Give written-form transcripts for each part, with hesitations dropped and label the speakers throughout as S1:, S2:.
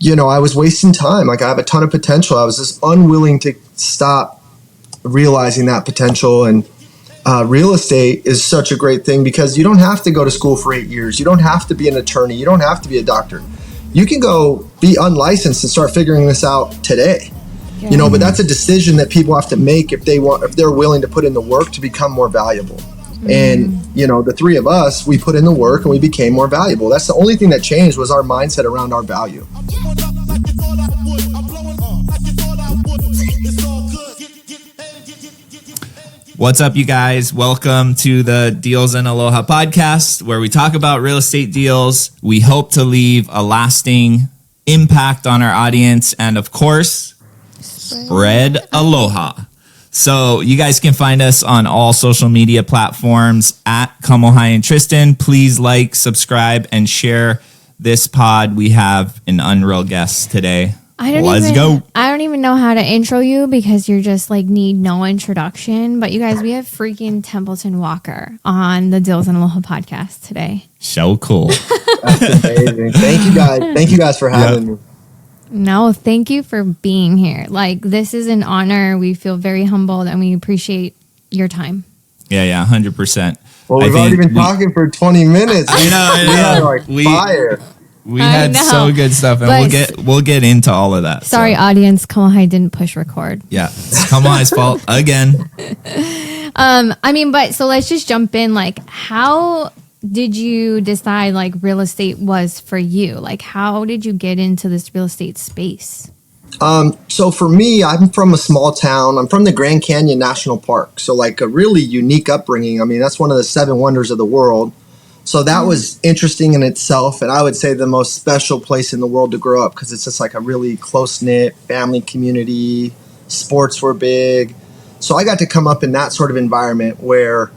S1: I was wasting time. Like, I have a ton of potential. I was just unwilling to stop realizing that potential. And real estate is such a great thing because you don't have to go to school for 8 years. You don't have to be an attorney. You don't have to be a doctor. You can go be unlicensed and start figuring this out today.
S2: Yeah.
S1: But that's a decision that people have to make if they're willing to put in the work to become more valuable. And, the three of us, we put in the work and we became more valuable. That's the only thing that changed was our mindset around our value.
S3: What's up, you guys? Welcome to the Deals in Aloha podcast, where we talk about real estate deals. We hope to leave a lasting impact on our audience and, of course, spread aloha. So you guys can find us on all social media platforms at Kamohai and Tristyn. Please like, subscribe, and share this pod. We have an unreal guest today. Let's go.
S2: I don't even know how to intro you because you're just need no introduction. But you guys, we have freaking Templeton Walker on the Deals in Aloha podcast today.
S3: So cool.
S1: That's amazing. Thank you guys. Thank you guys for having me.
S2: No, thank you for being here. This is an honor. We feel very humbled and we appreciate your time.
S3: Yeah, 100%.
S1: Well, we've already been talking for 20 minutes.
S3: I know.
S1: Fire.
S3: We had so good stuff, and we'll get into all of that.
S2: Sorry, audience, Kamohai didn't push record.
S3: Yeah, it's Kamohai's fault again.
S2: So let's just jump in. How did you decide real estate was for you? How did you get into this real estate space?
S1: So for me, I'm from a small town. I'm from the Grand Canyon National Park. So a really unique upbringing. I mean, that's one of the 7 wonders of the world. So that was interesting in itself. And I would say the most special place in the world to grow up because it's just a really close-knit family community. Sports were big. So I got to come up in that sort of environment where,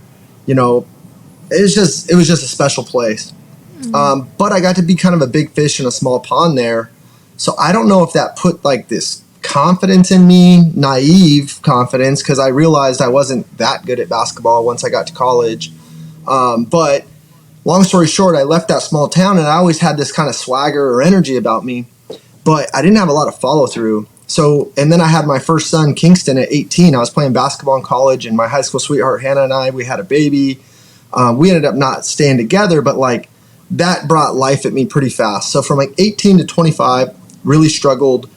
S1: it was just a special place. But I got to be kind of a big fish in a small pond there. So I don't know if that put this confidence in me, naive confidence, because I realized I wasn't that good at basketball once I got to college. But long story short, I left that small town and I always had this kind of swagger or energy about me, but I didn't have a lot of follow through. So, and then I had my first son, Kingston, at 18. I was playing basketball in college and my high school sweetheart, Hannah, and I, we had a baby. We ended up not staying together, but that brought life at me pretty fast. So from 18 to 25, really struggled.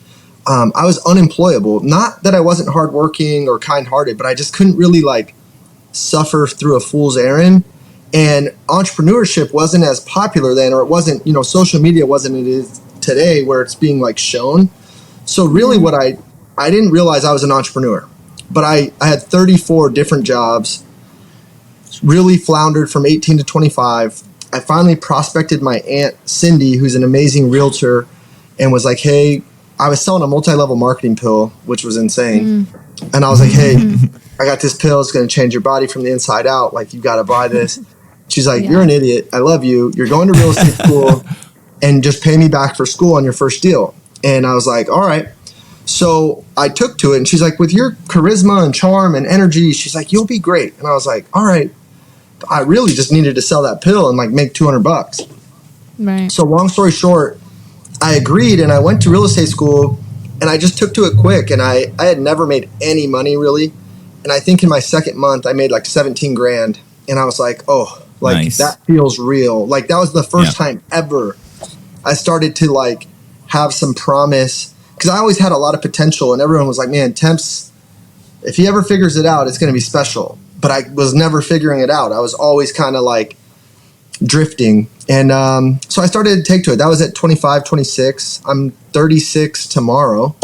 S1: I was unemployable. Not that I wasn't hardworking or kind-hearted, but I just couldn't really suffer through a fool's errand. And entrepreneurship wasn't as popular then, or it wasn't, social media wasn't it is today where it's being shown. So really what I didn't realize I was an entrepreneur, but I had 34 different jobs, really floundered from 18 to 25. I finally prospected my aunt, Cindy, who's an amazing realtor, and was like, hey, I was selling a multi-level marketing pill, which was insane. And I was like, hey, I got this pill. It's going to change your body from the inside out. You got to buy this. She's like, you're an idiot. I love you. You're going to real estate school and just pay me back for school on your first deal. And I was like, all right. So I took to it. And she's like, with your charisma and charm and energy, she's like, you'll be great. And I was like, all right. I really just needed to sell that pill and make $200.
S2: Right.
S1: So long story short, I agreed and I went to real estate school and I just took to it quick. And I had never made any money really. And I think in my second month, I made 17 grand. And I was like, oh, nice. That feels real. That was the first time ever I started to have some promise, because I always had a lot of potential and everyone was like, man, Temps, if he ever figures it out, it's going to be special. But I was never figuring it out. I was always kind of drifting. And so I started to take to it. That was at 25, 26. I'm 36 tomorrow.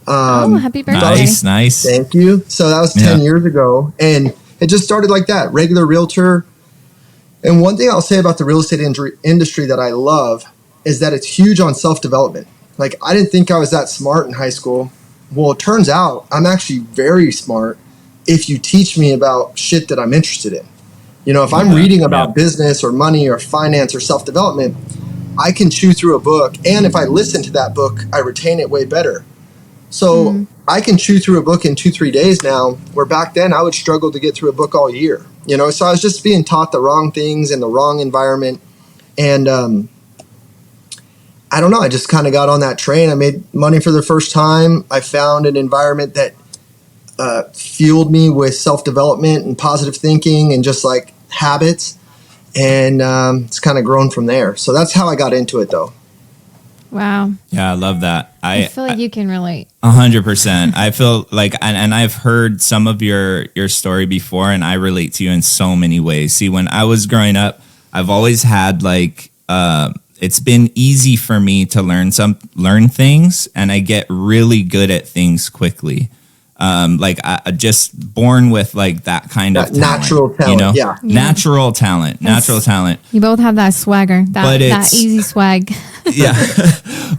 S2: Happy birthday.
S3: Nice.
S1: Thank you. So that was 10 years ago. And it just started like that, regular realtor. And one thing I'll say about the real estate industry that I love is that it's huge on self-development. I didn't think I was that smart in high school. Well, it turns out I'm actually very smart if you teach me about shit that I'm interested in. If I'm reading about business or money or finance or self-development, I can chew through a book. And if I listen to that book, I retain it way better. So I can chew through a book in 2-3 days now, where back then I would struggle to get through a book all year. So I was just being taught the wrong things in the wrong environment. And I don't know. I just kind of got on that train. I made money for the first time. I found an environment that fueled me with self-development and positive thinking and just like habits. And it's kind of grown from there. So that's how I got into it, though.
S2: Wow.
S3: Yeah, I love that.
S2: I feel like you can relate.
S3: 100%. I feel like, and I've heard some of your story before, and I relate to you in so many ways. See, when I was growing up, I've always had like, it's been easy for me to learn things, and I get really good at things quickly. Like I just born with like that kind of talent,
S1: natural talent,
S3: you know?
S1: yeah.
S3: Natural talent.
S2: You both have that swagger, that easy swag.
S3: Yeah,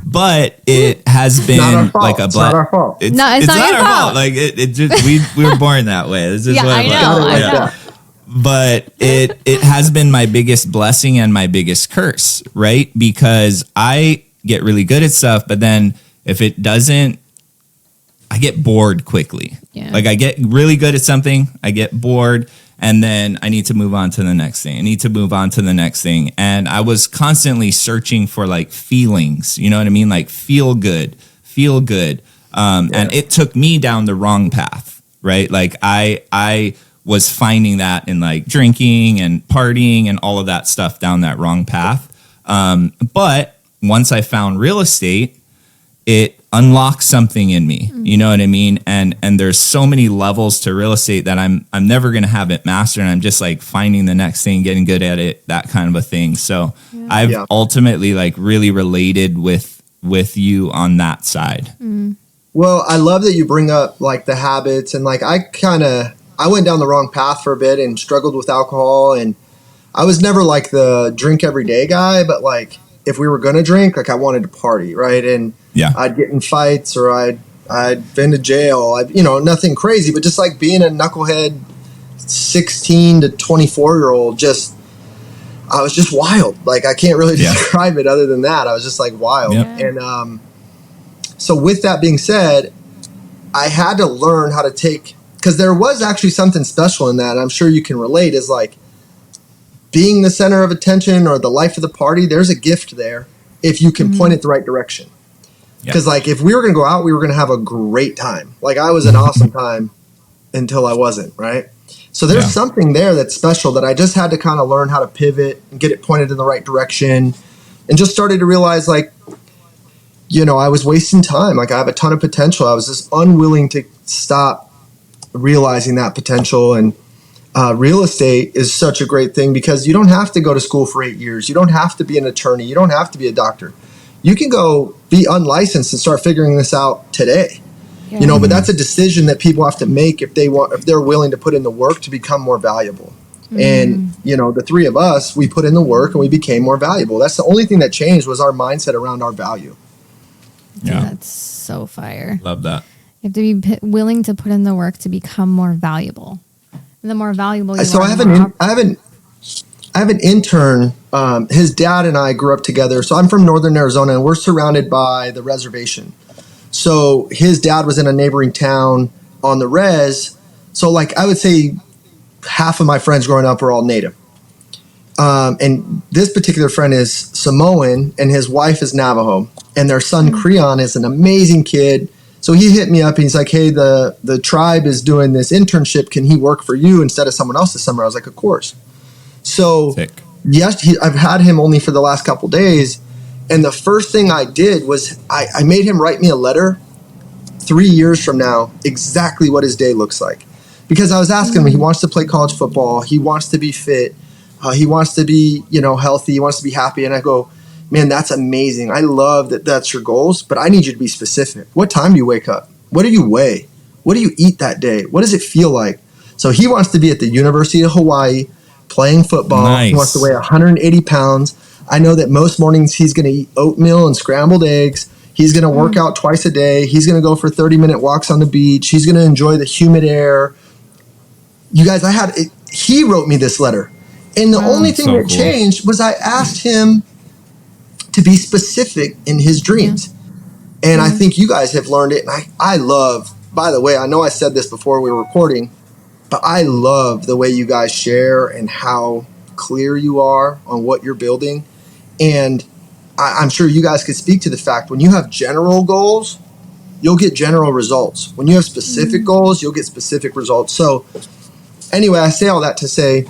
S3: but it has been like a
S1: It's not our fault.
S3: It's
S2: not
S3: not
S2: your
S3: our
S2: fault.
S3: Like it just we were born that way. This is
S2: Yeah,
S3: what
S2: I know.
S3: But it has been my biggest blessing and my biggest curse, right? Because I get really good at stuff, but then if it doesn't, I get bored quickly.
S2: Yeah.
S3: Like I get really good at something, I get bored, and then I need to move on to the next thing. I need to move on to the next thing. And I was constantly searching for like feelings, you know what I mean? Like feel good. And it took me down the wrong path, right? Like I was finding that in like drinking and partying and all of that stuff down that wrong path. But once I found real estate, it unlocks something in me, you know what I mean? And there's so many levels to real estate that I'm never going to have it mastered. And I'm just like finding the next thing, getting good at it, that kind of a thing. So I've ultimately like really related with you on that side.
S1: Well, I love that you bring up like the habits, and like I went down the wrong path for a bit and struggled with alcohol, and I was never like the drink every day guy, but like if we were going to drink, like I wanted to party, right? And I'd get in fights, or I'd been to jail. Nothing crazy, but just like being a knucklehead 16 to 24-year-old, I was just wild. Like I can't really describe it other than that. I was just like wild. And so with that being said, I had to learn how to take, because there was actually something special in that. I'm sure you can relate, is like being the center of attention or the life of the party. There's a gift there if you can point it the right direction. Because like if we were going to go out, we were going to have a great time. Like I was an awesome time until I wasn't, right? So there's something there that's special that I just had to kind of learn how to pivot and get it pointed in the right direction, and just started to realize like, I was wasting time. Like I have a ton of potential. I was just unwilling to stop realizing that potential. And real estate is such a great thing because you don't have to go to school for 8 years. You don't have to be an attorney. You don't have to be a doctor. You can go be unlicensed and start figuring this out today. But that's a decision that people have to make if they're willing to put in the work to become more valuable. And, the three of us, we put in the work and we became more valuable. That's the only thing that changed was our mindset around our value.
S2: Yeah. That's so fire.
S3: Love that.
S2: You have to be willing to put in the work to become more valuable. And the more valuable you
S1: so
S2: are,
S1: I have an intern. His dad and I grew up together. So I'm from Northern Arizona, and we're surrounded by the reservation. So his dad was in a neighboring town on the res. So like I would say half of my friends growing up are all native. And this particular friend is Samoan, and his wife is Navajo, and their son Creon is an amazing kid. So he hit me up and he's like, hey, the tribe is doing this internship. Can he work for you instead of someone else this summer? I was like, of course. So yes, I've had him only for the last couple days. And the first thing I did was I made him write me a letter 3 years from now, exactly what his day looks like. Because I was asking him, he wants to play college football. He wants to be fit. He wants to be, healthy. He wants to be happy. And I go, man, that's amazing. I love that that's your goals, but I need you to be specific. What time do you wake up? What do you weigh? What do you eat that day? What does it feel like? So he wants to be at the University of Hawaii playing football. Nice. He wants to weigh 180 pounds. I know that most mornings he's going to eat oatmeal and scrambled eggs. He's going to work out twice a day. He's going to go for 30-minute walks on the beach. He's going to enjoy the humid air. You guys, he wrote me this letter. And the only thing that changed was I asked him to be specific in his dreams. And I think you guys have learned it. And I love, by the way, I know I said this before we were recording, but I love the way you guys share and how clear you are on what you're building. And I'm sure you guys could speak to the fact when you have general goals, you'll get general results. When you have specific goals, you'll get specific results. So anyway, I say all that to say,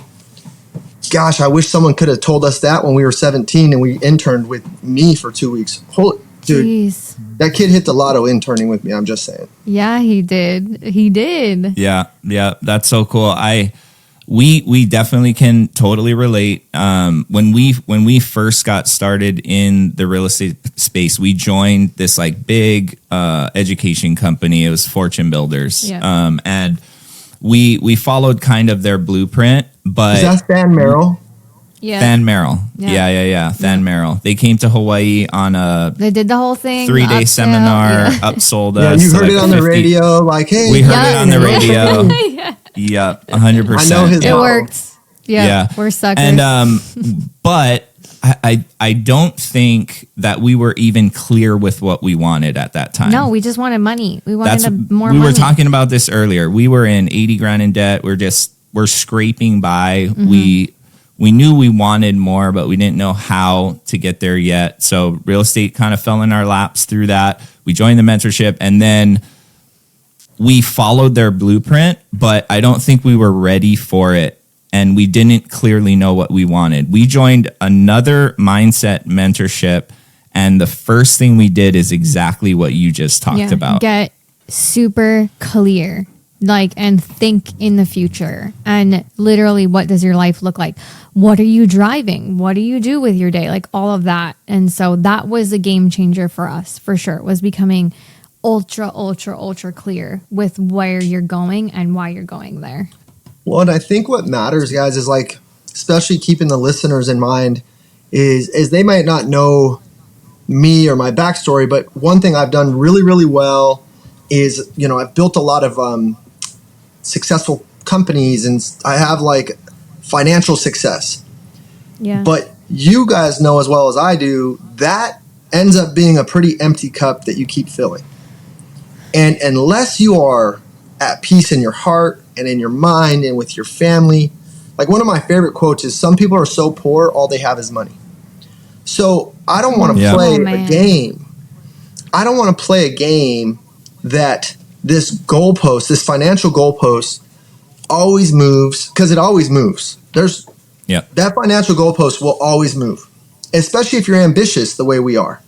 S1: gosh, I wish someone could have told us that when we were 17 and we interned with me for 2 weeks. Holy, dude,
S2: Jeez.
S1: that kid hit the lotto interning with me. I'm just saying.
S2: Yeah, he did. He did.
S3: Yeah, that's so cool. We definitely can totally relate. When we first got started in the real estate space, we joined this like big education company. It was Fortune Builders,
S2: Yeah.
S3: and we followed kind of their blueprint. But
S1: Is that Stan Merrill?
S2: Yeah.
S3: Than Merrill, yeah. Than Merrill. They came to Hawaii on a
S2: They did the whole thing.
S3: 3-day
S2: upsell,
S3: seminar,
S2: yeah.
S3: upsold
S1: Yeah,
S3: us.
S1: you
S3: to
S1: heard
S3: like
S1: it on the
S3: 50
S1: radio. Like, hey,
S3: We heard
S2: Yeah.
S3: it on the radio.
S2: Yeah.
S3: Yep, 100%.
S1: I know his
S2: It
S1: model.
S2: worked. Yeah. We're suckers.
S3: And but I don't think that we were even clear with what we wanted at that time.
S2: no, we just wanted money. We wanted more
S3: we
S2: money.
S3: were talking about this earlier. We were in 80 grand in debt. We're scraping by.
S2: Mm-hmm.
S3: We knew we wanted more, but we didn't know how to get there yet. So real estate kind of fell in our laps through that. We joined the mentorship, and then we followed their blueprint, but I don't think we were ready for it. And we didn't clearly know what we wanted. We joined another mindset mentorship, and the first thing we did is exactly what you just talked about.
S2: Get super clear, like, and think in the future. And literally, what does your life look like? What are you driving? What do you do with your day? Like all of that. And so that was a game changer for us, for sure. It was becoming ultra clear with where you're going and why you're going there.
S1: Well, and I think what matters, guys, is like, especially keeping the listeners in mind, is they might not know me or my backstory, but one thing I've done really, really well is, I've built a lot of successful companies, and I have like financial success.
S2: Yeah.
S1: But you guys know as well as I do, that ends up being a pretty empty cup that you keep filling. And unless you are at peace in your heart and in your mind and with your family, like one of my favorite quotes is, some people are so poor, all they have is money. So I don't want to play a game. I don't want to play a game that this goalpost, this financial goalpost, always moves, because it always moves. That financial goalpost will always move, especially if you're ambitious the way we are.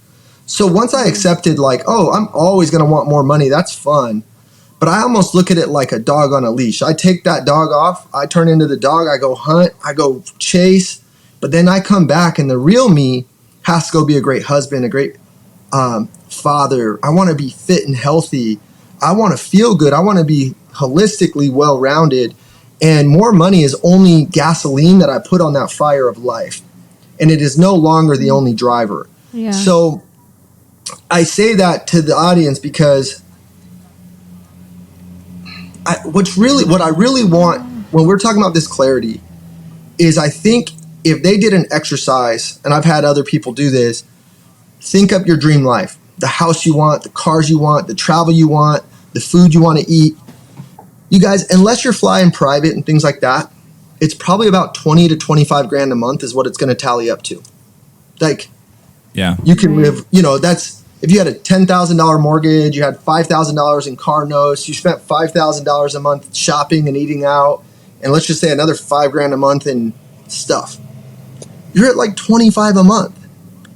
S1: So once I accepted, like, oh, I'm always going to want more money, that's fun. But I almost look at it like a dog on a leash. I take that dog off, I turn into the dog, I go hunt, I go chase, but then I come back, and the real me has to go be a great husband, a great father. I want to be fit and healthy. I want to feel good. I want to be holistically well-rounded. And more money is only gasoline that I put on that fire of life. And it is no longer the only driver.
S2: Yeah.
S1: So I say that to the audience because what I really want when we're talking about this clarity is, I think if they did an exercise, and I've had other people do this, think up your dream life, the house you want, the cars you want, the travel you want, the food you want to eat. You guys, unless you're flying private and things like that, it's probably about 20 to 25 grand a month is what it's going to tally up to. Like,
S3: yeah,
S1: you can live, that's, if you had a $10,000 mortgage, you had $5,000 in car notes, you spent $5,000 a month shopping and eating out, and let's just say another $5 grand a month in stuff. You're at like 25 a month.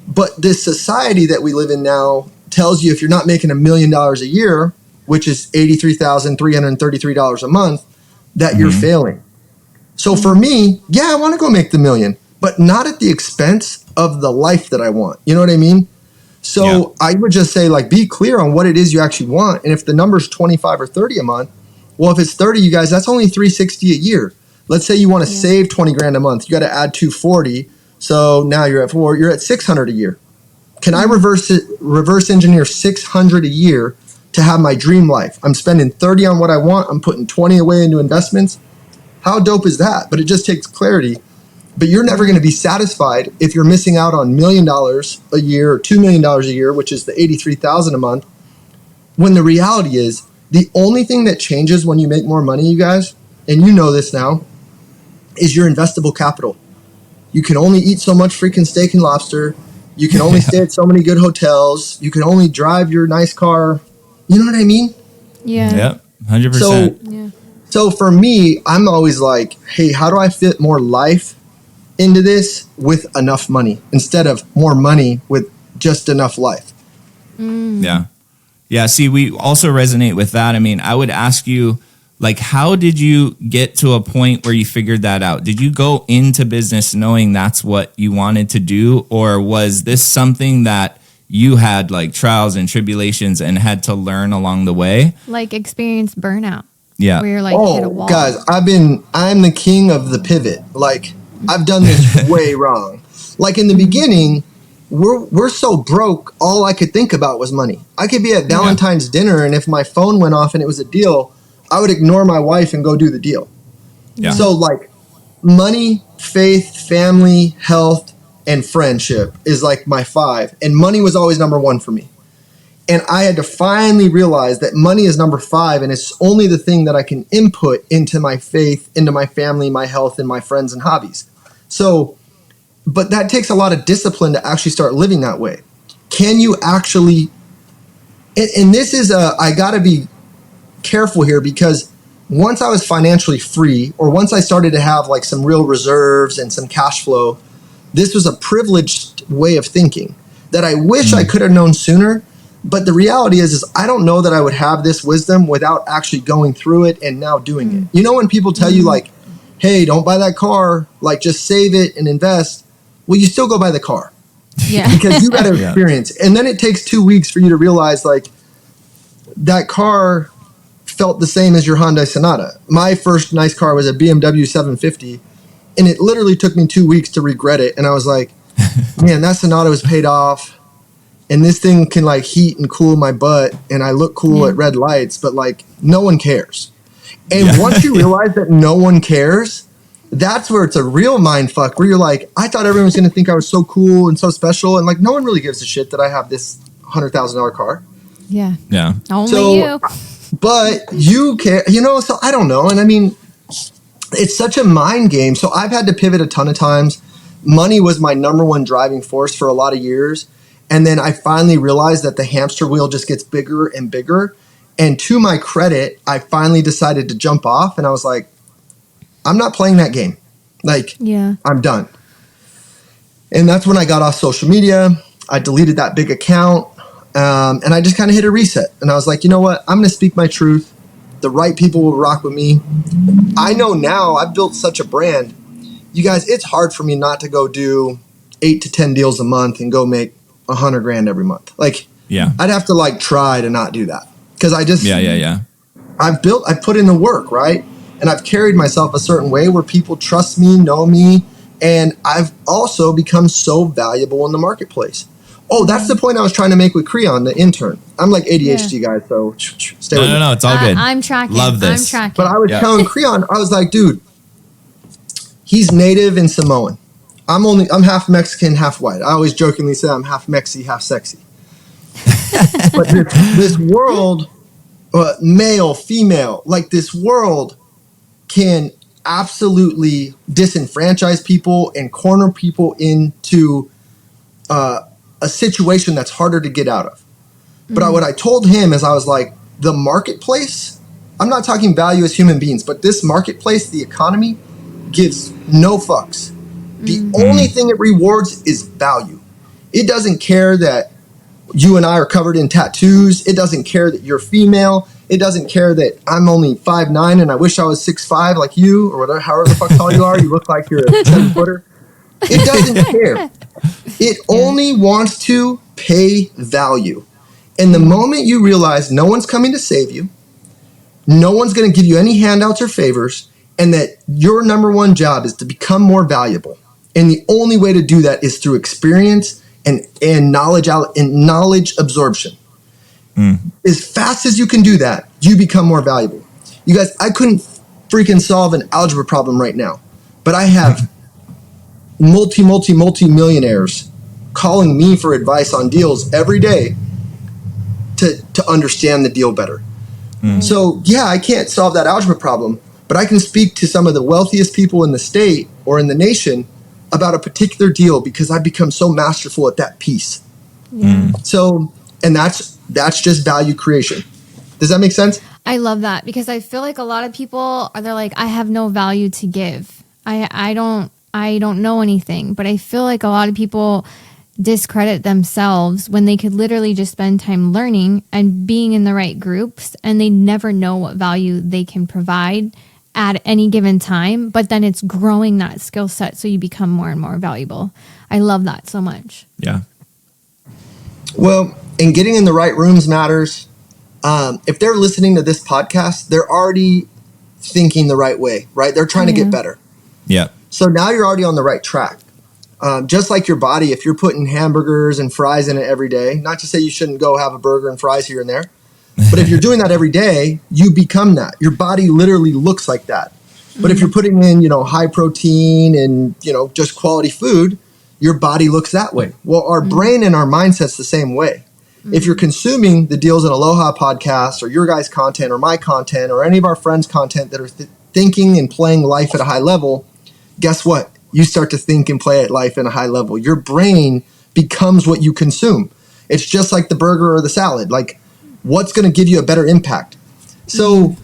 S1: But this society that we live in now tells you if you're not making $1 million a year, which is $83,333 a month, that you're failing. So for me, I want to go make the $1 million, but not at the expense of the life that I want. You know what I mean? So I would just say, like, be clear on what it is you actually want. And if the number's 25 or 30 a month, well, if it's 30, you guys, that's only $360 a year. Let's say you want to save 20 grand a month. You got to add 240. So now you're at 4, you're at 600 a year. Can I reverse engineer 600 a year to have my dream life? I'm spending 30 on what I want. I'm putting 20 away into investments. How dope is that? But it just takes clarity. But you're never going to be satisfied if you're missing out on $1 million a year or $2 million a year, which is the $83,000 a month. When the reality is, the only thing that changes when you make more money, you guys, and you know this now, is your investable capital. You can only eat so much freaking steak and lobster. You can only stay at so many good hotels. You can only drive your nice car. You know what I mean?
S2: Yeah.
S3: Yep. 100%.
S1: So,
S2: Yeah.
S1: so for me, I'm always like, hey, how do I fit more life into this with enough money instead of more money with just enough life?
S3: Yeah. Yeah. See, we also resonate with that. I mean, I would ask you, like, how did you get to a point where you figured that out? Did you go into business knowing that's what you wanted to do? Or was this something that you had like trials and tribulations and had to learn along the way?
S2: Like experience burnout.
S3: Yeah.
S2: Where you're like hit a wall.
S1: Guys, I'm the king of the pivot. Like, I've done this way wrong. Like in the beginning, we're so broke, all I could think about was money. I could be at Valentine's dinner, and if my phone went off and it was a deal, I would ignore my wife and go do the deal.
S3: Yeah.
S1: So like money, faith, family, health, and friendship is like my 5. And money was always number 1 for me. And I had to finally realize that money is number 5, and it's only the thing that I can input into my faith, into my family, my health, and my friends and hobbies. So, but that takes a lot of discipline to actually start living that way. Can you actually, and this is I gotta be careful here, because once I was financially free, or once I started to have like some real reserves and some cash flow, this was a privileged way of thinking that I wish I could have known sooner. But the reality is I don't know that I would have this wisdom without actually going through it and now doing it. You know, when people tell you like, hey, don't buy that car, like just save it and invest. Well, you still go buy the car.
S2: Yeah.
S1: Because you got to experience. And then it takes 2 weeks for you to realize like that car felt the same as your Hyundai Sonata. My first nice car was a BMW 750, and it literally took me 2 weeks to regret it. And I was like, man, that Sonata was paid off, and this thing can like heat and cool my butt, and I look cool at red lights, but like no one cares. And once you realize that no one cares, that's where it's a real mind fuck, where you're like, I thought everyone was going to think I was so cool and so special, and like no one really gives a shit that I have this $100,000 car.
S2: Yeah.
S3: Yeah.
S2: Only you.
S1: But you care, you know, so I don't know. And I mean, it's such a mind game. So I've had to pivot a ton of times. Money was my number 1 driving force for a lot of years. And then I finally realized that the hamster wheel just gets bigger and bigger. And to my credit, I finally decided to jump off, and I was like, I'm not playing that game. Like, I'm done. And that's when I got off social media. I deleted that big account. And I just kind of hit a reset. And I was like, you know what? I'm going to speak my truth. The right people will rock with me. I know now I've built such a brand. You guys, it's hard for me not to go do 8 to 10 deals a month and go make $100,000 every month. Like, I'd have to like try to not do that. Because I just, I've put in the work, right? And I've carried myself a certain way where people trust me, know me. And I've also become so valuable in the marketplace. Oh, that's the point I was trying to make with Creon, the intern. I'm like ADHD guy, so stay with me.
S3: No, it's all good.
S2: I'm tracking.
S3: Love this.
S2: I'm tracking.
S1: But I was telling Creon, I was like, dude, he's native and Samoan. I'm half Mexican, half white. I always jokingly say I'm half Mexi, half sexy. But this world, male, female, like this world can absolutely disenfranchise people and corner people into a situation that's harder to get out of. But what I told him is I was like, the marketplace, I'm not talking value as human beings, but this marketplace, the economy, gives no fucks. The only thing it rewards is value. It doesn't care that you and I are covered in tattoos. It doesn't care that you're female. It doesn't care that I'm only 5'9" and I wish I was 6'5" like you, or whatever, however the fuck tall you are. You look like you're a 7-footer. It doesn't care. It only wants to pay value. And the moment you realize no one's coming to save you, no one's going to give you any handouts or favors, and that your number 1 job is to become more valuable. And the only way to do that is through experience and knowledge absorption. As fast as you can do that, you become more valuable. You guys, I couldn't freaking solve an algebra problem right now, but I have multi-millionaires calling me for advice on deals every day to understand the deal better. So yeah, I can't solve that algebra problem, but I can speak to some of the wealthiest people in the state or in the nation about a particular deal because I've become so masterful at that piece.
S2: Yeah.
S1: So, and that's just value creation. Does that make sense?
S2: I love that because I feel like a lot of people they're like, I have no value to give. I don't know anything, but I feel like a lot of people discredit themselves when they could literally just spend time learning and being in the right groups, and they never know what value they can provide at any given time, but then it's growing that skill set so you become more and more valuable. I love that so much.
S3: Yeah.
S1: Well, and getting in the right rooms matters. If they're listening to this podcast, they're already thinking the right way, right? They're trying to get better.
S3: Yeah.
S1: So now you're already on the right track. Just like your body, if you're putting hamburgers and fries in it every day, not to say you shouldn't go have a burger and fries here and there, but if you're doing that every day, you become that. Your body literally looks like that. But if you're putting in, high protein and, just quality food, your body looks that way. Well, our brain and our mindset's the same way. If you're consuming the Deals in Aloha podcast or your guys' content or my content or any of our friends' content that are thinking and playing life at a high level, guess what? You start to think and play at life at a high level. Your brain becomes what you consume. It's just like the burger or the salad. Like, what's going to give you a better impact? So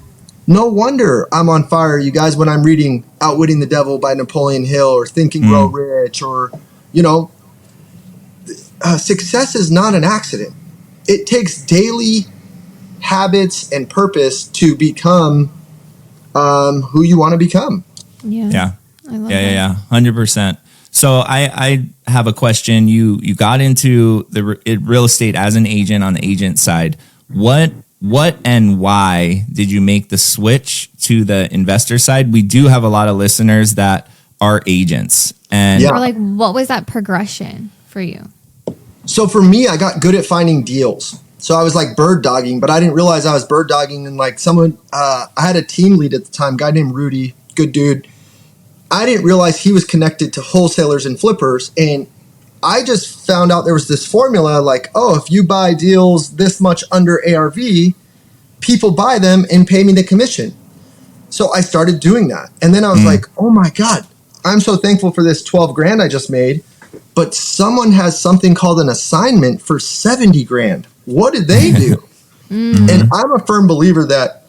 S1: no wonder I'm on fire, you guys, when I'm reading Outwitting the Devil by Napoleon Hill or Think and Grow Rich or, success is not an accident. It takes daily habits and purpose to become who you want to become.
S2: Yeah. I love that.
S3: Yeah. 100%. So I have a question. You got into the real estate as an agent on the agent side. What and why did you make the switch to the investor side? We do have a lot of listeners that are agents, and
S2: Or like, what was that progression for you?
S1: So for me, I got good at finding deals. So I was like bird dogging, but I didn't realize I was bird dogging. And like someone, I had a team lead at the time, a guy named Rudy, good dude. I didn't realize he was connected to wholesalers and flippers. And I just found out there was this formula like, oh, if you buy deals this much under ARV, people buy them and pay me the commission. So I started doing that. And then I was like, oh my God, I'm so thankful for this 12 grand I just made. But someone has something called an assignment for 70 grand. What did they do? And I'm a firm believer that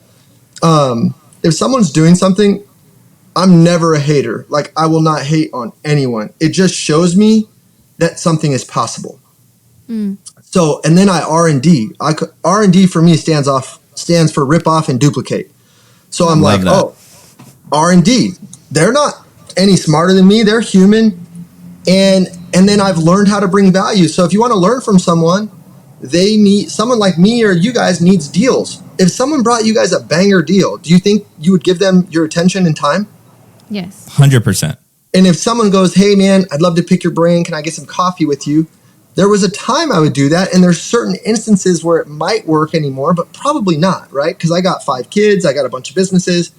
S1: if someone's doing something, I'm never a hater. Like, I will not hate on anyone. It just shows me that something is possible. So, and then I R&D. R&D for me stands for rip off and duplicate. So I'm like, oh, R&D. They're not any smarter than me. They're human. And then I've learned how to bring value. So if you want to learn from someone, someone like me or you guys needs deals. If someone brought you guys a banger deal, do you think you would give them your attention and time?
S2: Yes.
S3: 100%.
S1: And if someone goes, hey man, I'd love to pick your brain. Can I get some coffee with you? There was a time I would do that. And there's certain instances where it might work anymore, but probably not, right? Because I got 5 kids. I got a bunch of businesses.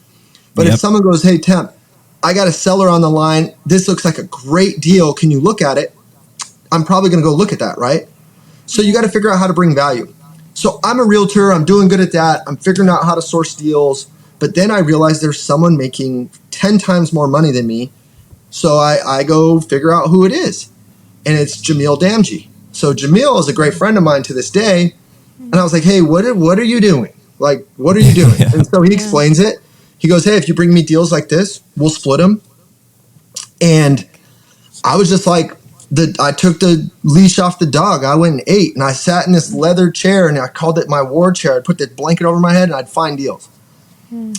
S1: But if someone goes, hey, Temp, I got a seller on the line. This looks like a great deal. Can you look at it? I'm probably going to go look at that, right? So you got to figure out how to bring value. So I'm a realtor. I'm doing good at that. I'm figuring out how to source deals. But then I realized there's someone making 10 times more money than me. So I go figure out who it is. And it's Jamil Damji. So Jamil is a great friend of mine to this day. And I was like, hey, what are you doing? Like, what are you doing? And so he explains it. He goes, hey, if you bring me deals like this, we'll split them. And I was just like, I took the leash off the dog. I went and ate, and I sat in this leather chair, and I called it my war chair. I'd put the blanket over my head, and I'd find deals.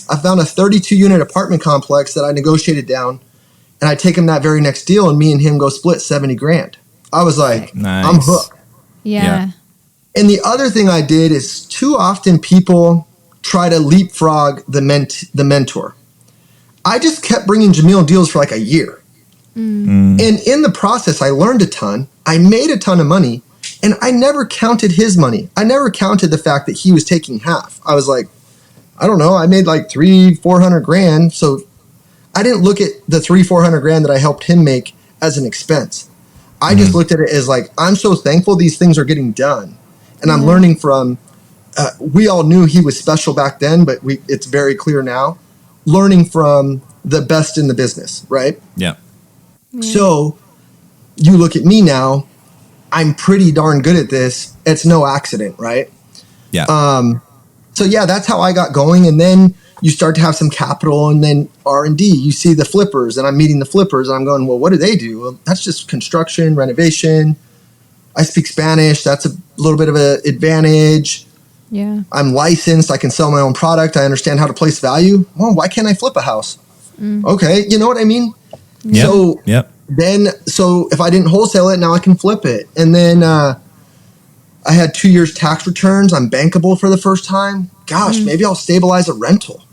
S1: I found a 32-unit apartment complex that I negotiated down, and I take him that very next deal, and me and him go split 70 grand. I was like,
S3: nice.
S1: I'm hooked.
S2: Yeah.
S1: And the other thing I did is too often people try to leapfrog the mentor. I just kept bringing Jamil deals for like a year. And in the process, I learned a ton. I made a ton of money, and I never counted his money. I never counted the fact that he was taking half. I was like, I don't know. I made like 300-400 grand. So I didn't look at the 300-400 grand that I helped him make as an expense. I just looked at it as like, I'm so thankful these things are getting done. And I'm learning from, we all knew he was special back then, but it's very clear now, learning from the best in the business, right?
S3: Yeah.
S1: So you look at me now, I'm pretty darn good at this. It's no accident, right?
S3: Yeah.
S1: So yeah, that's how I got going. And then you start to have some capital, and then R&D. You see the flippers, and I'm meeting the flippers, and I'm going, well, what do they do? Well, that's just construction, renovation. I speak Spanish. That's a little bit of an advantage.
S2: Yeah.
S1: I'm licensed. I can sell my own product. I understand how to place value. Well, why can't I flip a house? Okay, you know what I mean?
S3: Yep.
S1: So so if I didn't wholesale it, now I can flip it. And then I had 2 years tax returns. I'm bankable for the first time. Gosh, maybe I'll stabilize a rental.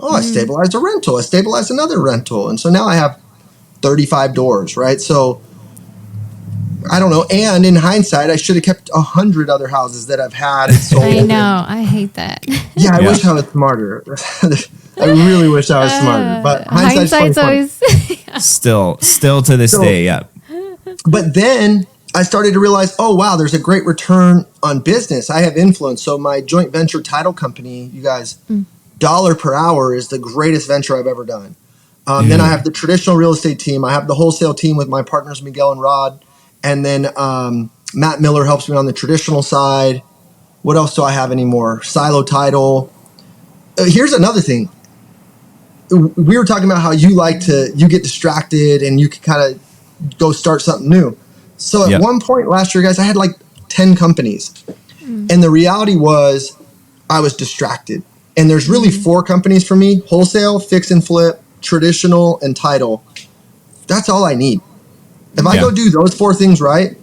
S1: Oh, I stabilized a rental. I stabilized another rental. And so now I have 35 doors, right? So I don't know. And in hindsight, I should have kept 100 other houses that I've had and sold.
S2: I know. I hate that.
S1: Yeah, I wish I was smarter. I really wish I was smarter. But hindsight's
S2: always.
S3: Still to this day, yeah.
S1: But then I started to realize, oh, wow, there's a great return on business. I have influence. So my joint venture title company, you guys, dollar per hour is the greatest venture I've ever done. Then I have the traditional real estate team. I have the wholesale team with my partners, Miguel and Rod. And then Matt Miller helps me on the traditional side. What else do I have anymore? Silo title. Here's another thing. We were talking about how you get distracted and you can kind of go start something new. So at one point last year, guys, I had like 10 companies. And the reality was I was distracted. And there's really 4 companies for me: wholesale, fix and flip, traditional, and title. That's all I need. If I go do those 4 things right,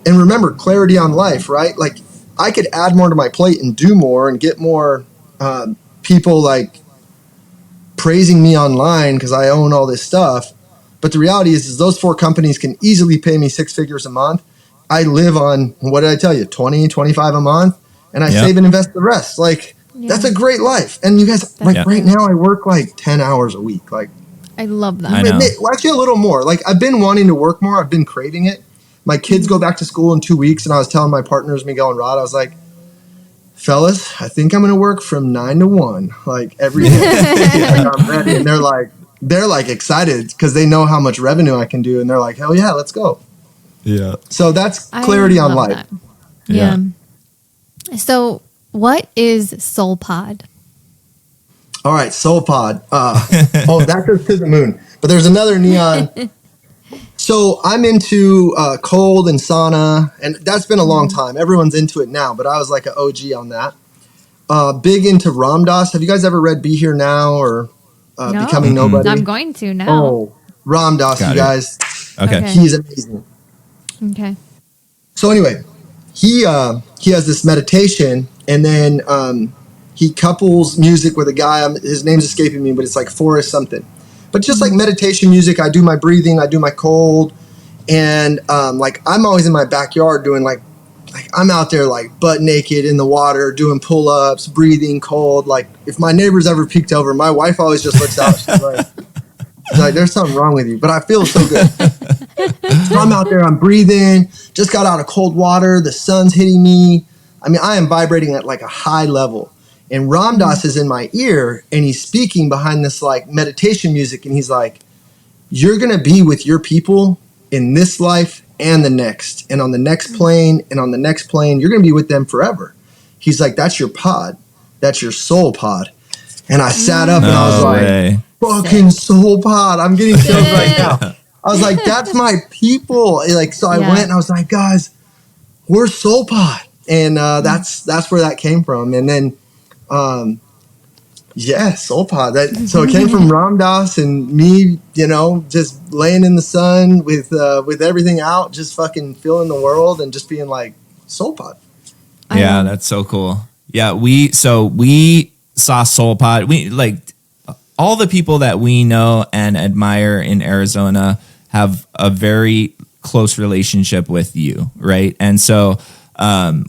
S1: and remember, clarity on life, right? Like I could add more to my plate and do more and get more people like praising me online because I own all this stuff. But the reality is those 4 companies can easily pay me 6 figures a month. I live on, what did I tell you, 20, 25 a month, and I save and invest the rest. Like that's a great life. And you guys, right now I work like 10 hours a week. Like
S2: I love that.
S3: I know.
S1: Well, actually a little more. Like I've been wanting to work more. I've been craving it. My kids go back to school in 2 weeks, and I was telling my partners, Miguel and Rod, I was like, fellas, I think I'm going to work from 9 to 1, like every day. Like, I'm ready. And they're like excited because they know how much revenue I can do. And they're like, hell yeah, let's go. Yeah. So that's clarity on life.
S2: That. Yeah. So what is SoulPod?
S1: All right, SoulPod. That goes to the moon. But there's another neon. So I'm into cold and sauna, and that's been a long time. Everyone's into it now, but I was like an OG on that. Big into Ram Dass. Have you guys ever read Be Here Now or
S2: No.
S1: Becoming Nobody?
S2: I'm going to now.
S1: Oh, Ram Dass, you guys.
S3: Okay.
S1: He's amazing.
S2: Okay.
S1: So anyway, he has this meditation, and then he couples music with a guy. His name's escaping me, but it's like Forrest something. But just like meditation music, I do my breathing, I do my cold, and like I'm always in my backyard doing like I'm out there like butt naked in the water, doing pull-ups, breathing cold. Like if my neighbors ever peeked over, my wife always just looks out. She's like, there's something wrong with you. But I feel so good. So I'm out there, I'm breathing, just got out of cold water, the sun's hitting me. I mean, I am vibrating at like a high level. And Ram Dass is in my ear, and he's speaking behind this like meditation music, and he's like, you're going to be with your people in this life and the next, and on the next plane, and on the next plane, you're going to be with them forever. He's like, that's your pod. That's your soul pod. And I sat up and I was like, fucking SoulPod. I'm getting chills right now. I was like, that's my people. Like, so I went and I was like, guys, we're SoulPod. And that's where that came from. And then, SoulPod. So it came from Ram Dass and me, just laying in the sun with everything out, just fucking feeling the world and just being like SoulPod.
S3: Yeah, that's so cool. Yeah, we saw SoulPod. We like all the people that we know and admire in Arizona have a very close relationship with you, right? And so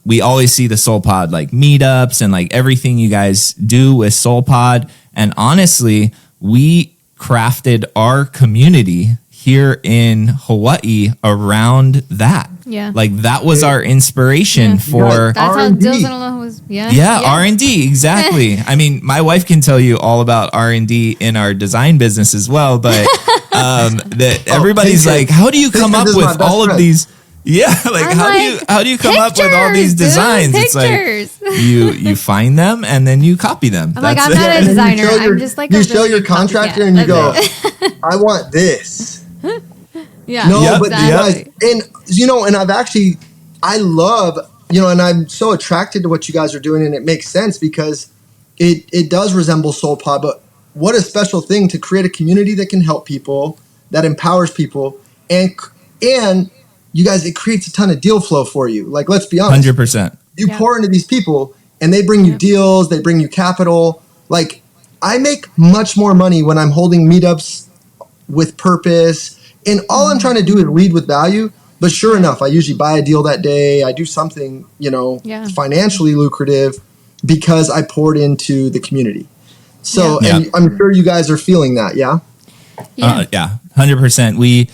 S3: we always see the SoulPod like meetups and like everything you guys do with SoulPod. And honestly, we crafted our community here in Hawaii around that.
S2: Yeah.
S3: Like that was our inspiration for
S2: that's how Deals and Aloha was.
S3: Yeah, R&D, exactly. I mean, my wife can tell you all about R&D in our design business as well, but that everybody's
S1: Pinterest.
S3: like, how do you come
S1: Pinterest
S3: up
S1: is my
S3: with
S1: best
S3: all of
S1: friend.
S3: these? Yeah, like
S2: I'm
S3: how do you come up with all these
S2: pictures,
S3: designs?
S2: dude,
S3: It's like
S2: pictures.
S3: you find them and then you copy them.
S2: I'm like,
S3: That's
S2: I'm
S3: it.
S2: not a
S1: And then
S2: designer.
S1: you show
S2: I'm just like
S1: you
S2: a
S1: show
S2: really
S1: your
S2: good
S1: contractor
S2: copycat.
S1: and you
S2: That's
S1: go,
S2: it.
S1: I want this.
S2: Yeah.
S1: No,
S3: Yep,
S1: but you guys, and and I love, and I'm so attracted to what you guys are doing, and it makes sense because it does resemble SoulPod, but what a special thing to create a community that can help people, that empowers people, and you guys, it creates a ton of deal flow for you. Like, let's be honest,
S3: 100%.
S1: you
S2: Yep.
S1: pour into these people, and they bring you
S2: Yep.
S1: deals, they bring you capital. Like, I make much more money when I'm holding meetups with purpose. And all I'm trying to do is lead with value. But sure enough, I usually buy a deal that day. I do something,
S2: Yeah.
S1: financially lucrative because I poured into the community. So,
S3: Yeah.
S1: and I'm sure you guys are feeling that. Yeah.
S3: Yeah, 100%. We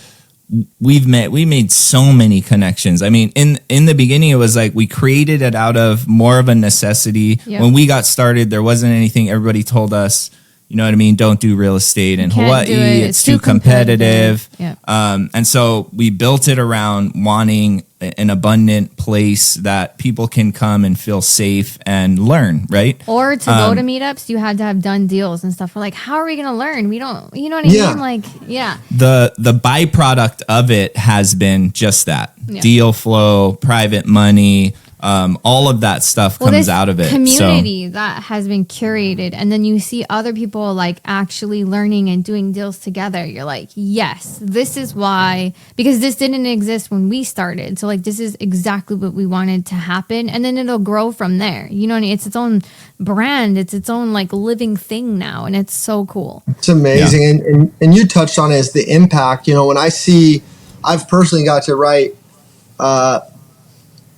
S3: made so many connections. I mean, in the beginning, it was like we created it out of more of a necessity.
S2: Yep.
S3: When we got started, there wasn't anything. Everybody told us, you know what I mean? Don't do real estate in
S2: Can't
S3: Hawaii.
S2: do it.
S3: It's too competitive.
S2: Yep.
S3: And so we built it around wanting an abundant place that people can come and feel safe and learn, right?
S2: Or to go to meetups, you had to have done deals and stuff. We're like, how are we going to learn? We don't, you know what I
S1: Yeah.
S2: mean? Like, yeah.
S3: The byproduct of it has been just that
S2: Yeah.
S3: deal flow, private money, all of that stuff comes
S2: this
S3: out of it.
S2: community that has been curated, and then you see other people like actually learning and doing deals together. You're like, yes, this is why, because this didn't exist when we started. So like, this is exactly what we wanted to happen, and then it'll grow from there. You know what I mean? It's its own brand. It's its own like living thing now, and it's so cool.
S1: It's amazing. And you touched on it as the impact. When I've personally got to write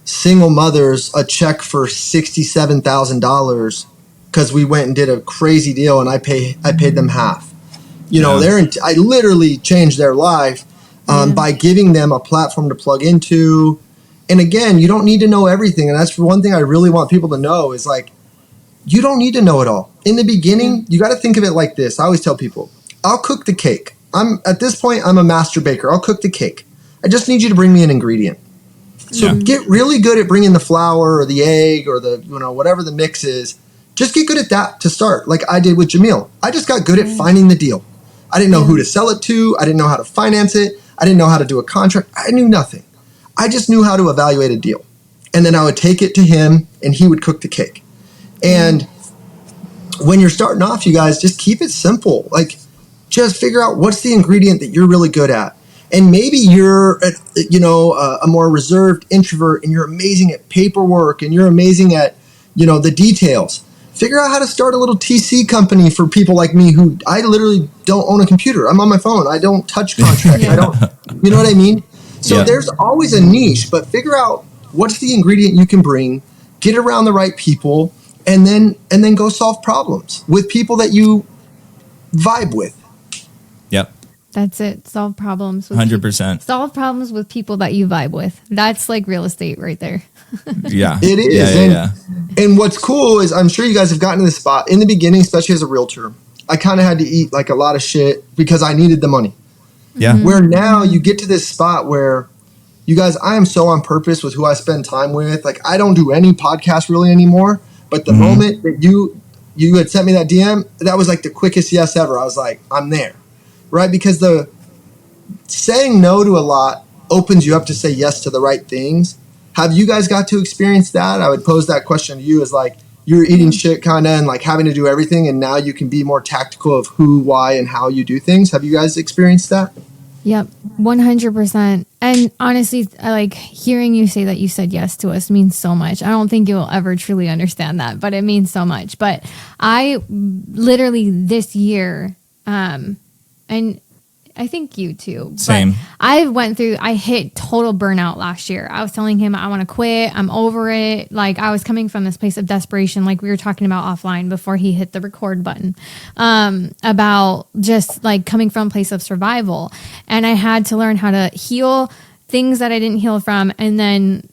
S1: single mothers a check for $67,000 because we went and did a crazy deal and I paid them half. I literally changed their life by giving them a platform to plug into. And again, you don't need to know everything. And that's one thing I really want people to know is like, you don't need to know it all. In the beginning, you got to think of it like this. I always tell people, I'll cook the cake. At this point, I'm a master baker. I'll cook the cake. I just need you to bring me an ingredient. So get really good at bringing the flour or the egg or the, whatever the mix is. Just get good at that to start, like I did with Jamil. I just got good at finding the deal. I didn't know who to sell it to. I didn't know how to finance it. I didn't know how to do a contract. I knew nothing. I just knew how to evaluate a deal. And then I would take it to him and he would cook the cake. And when you're starting off, you guys, just keep it simple. Like, just figure out what's the ingredient that you're really good at. And maybe you're, a more reserved introvert and you're amazing at paperwork and you're amazing at, the details. Figure out how to start a little TC company for people like me who I literally don't own a computer. I'm on my phone. I don't touch contracts. I don't, you know what I mean? So there's always a niche, but figure out what's the ingredient you can bring, get around the right people, and then go solve problems with people that you vibe with.
S3: Yep.
S2: That's it. Solve problems.
S3: 100%.
S2: Solve problems with people that you vibe with. That's like real estate right there.
S3: Yeah.
S1: It is. And what's cool is I'm sure you guys have gotten to this spot in the beginning, especially as a realtor. I kind of had to eat like a lot of shit because I needed the money.
S3: Yeah.
S1: Where now you get to this spot where you guys, I am so on purpose with who I spend time with. Like I don't do any podcast really anymore. But the moment that you had sent me that DM, that was like the quickest yes ever. I was like, I'm there. Right? Because the saying no to a lot opens you up to say yes to the right things. Have you guys got to experience that? I would pose that question to you as like, you're eating shit kind of and like having to do everything. And now you can be more tactical of who, why, and how you do things. Have you guys experienced that?
S2: Yep, 100%. And honestly, I like hearing you say that you said yes to us means so much. I don't think you'll ever truly understand that, but it means so much. But I literally this year, and I think you too.
S3: Same.
S2: But I hit total burnout last year. I was telling him I want to quit. I'm over it. Like I was coming from this place of desperation, like we were talking about offline before he hit the record button, about just like coming from a place of survival. And I had to learn how to heal things that I didn't heal from, and then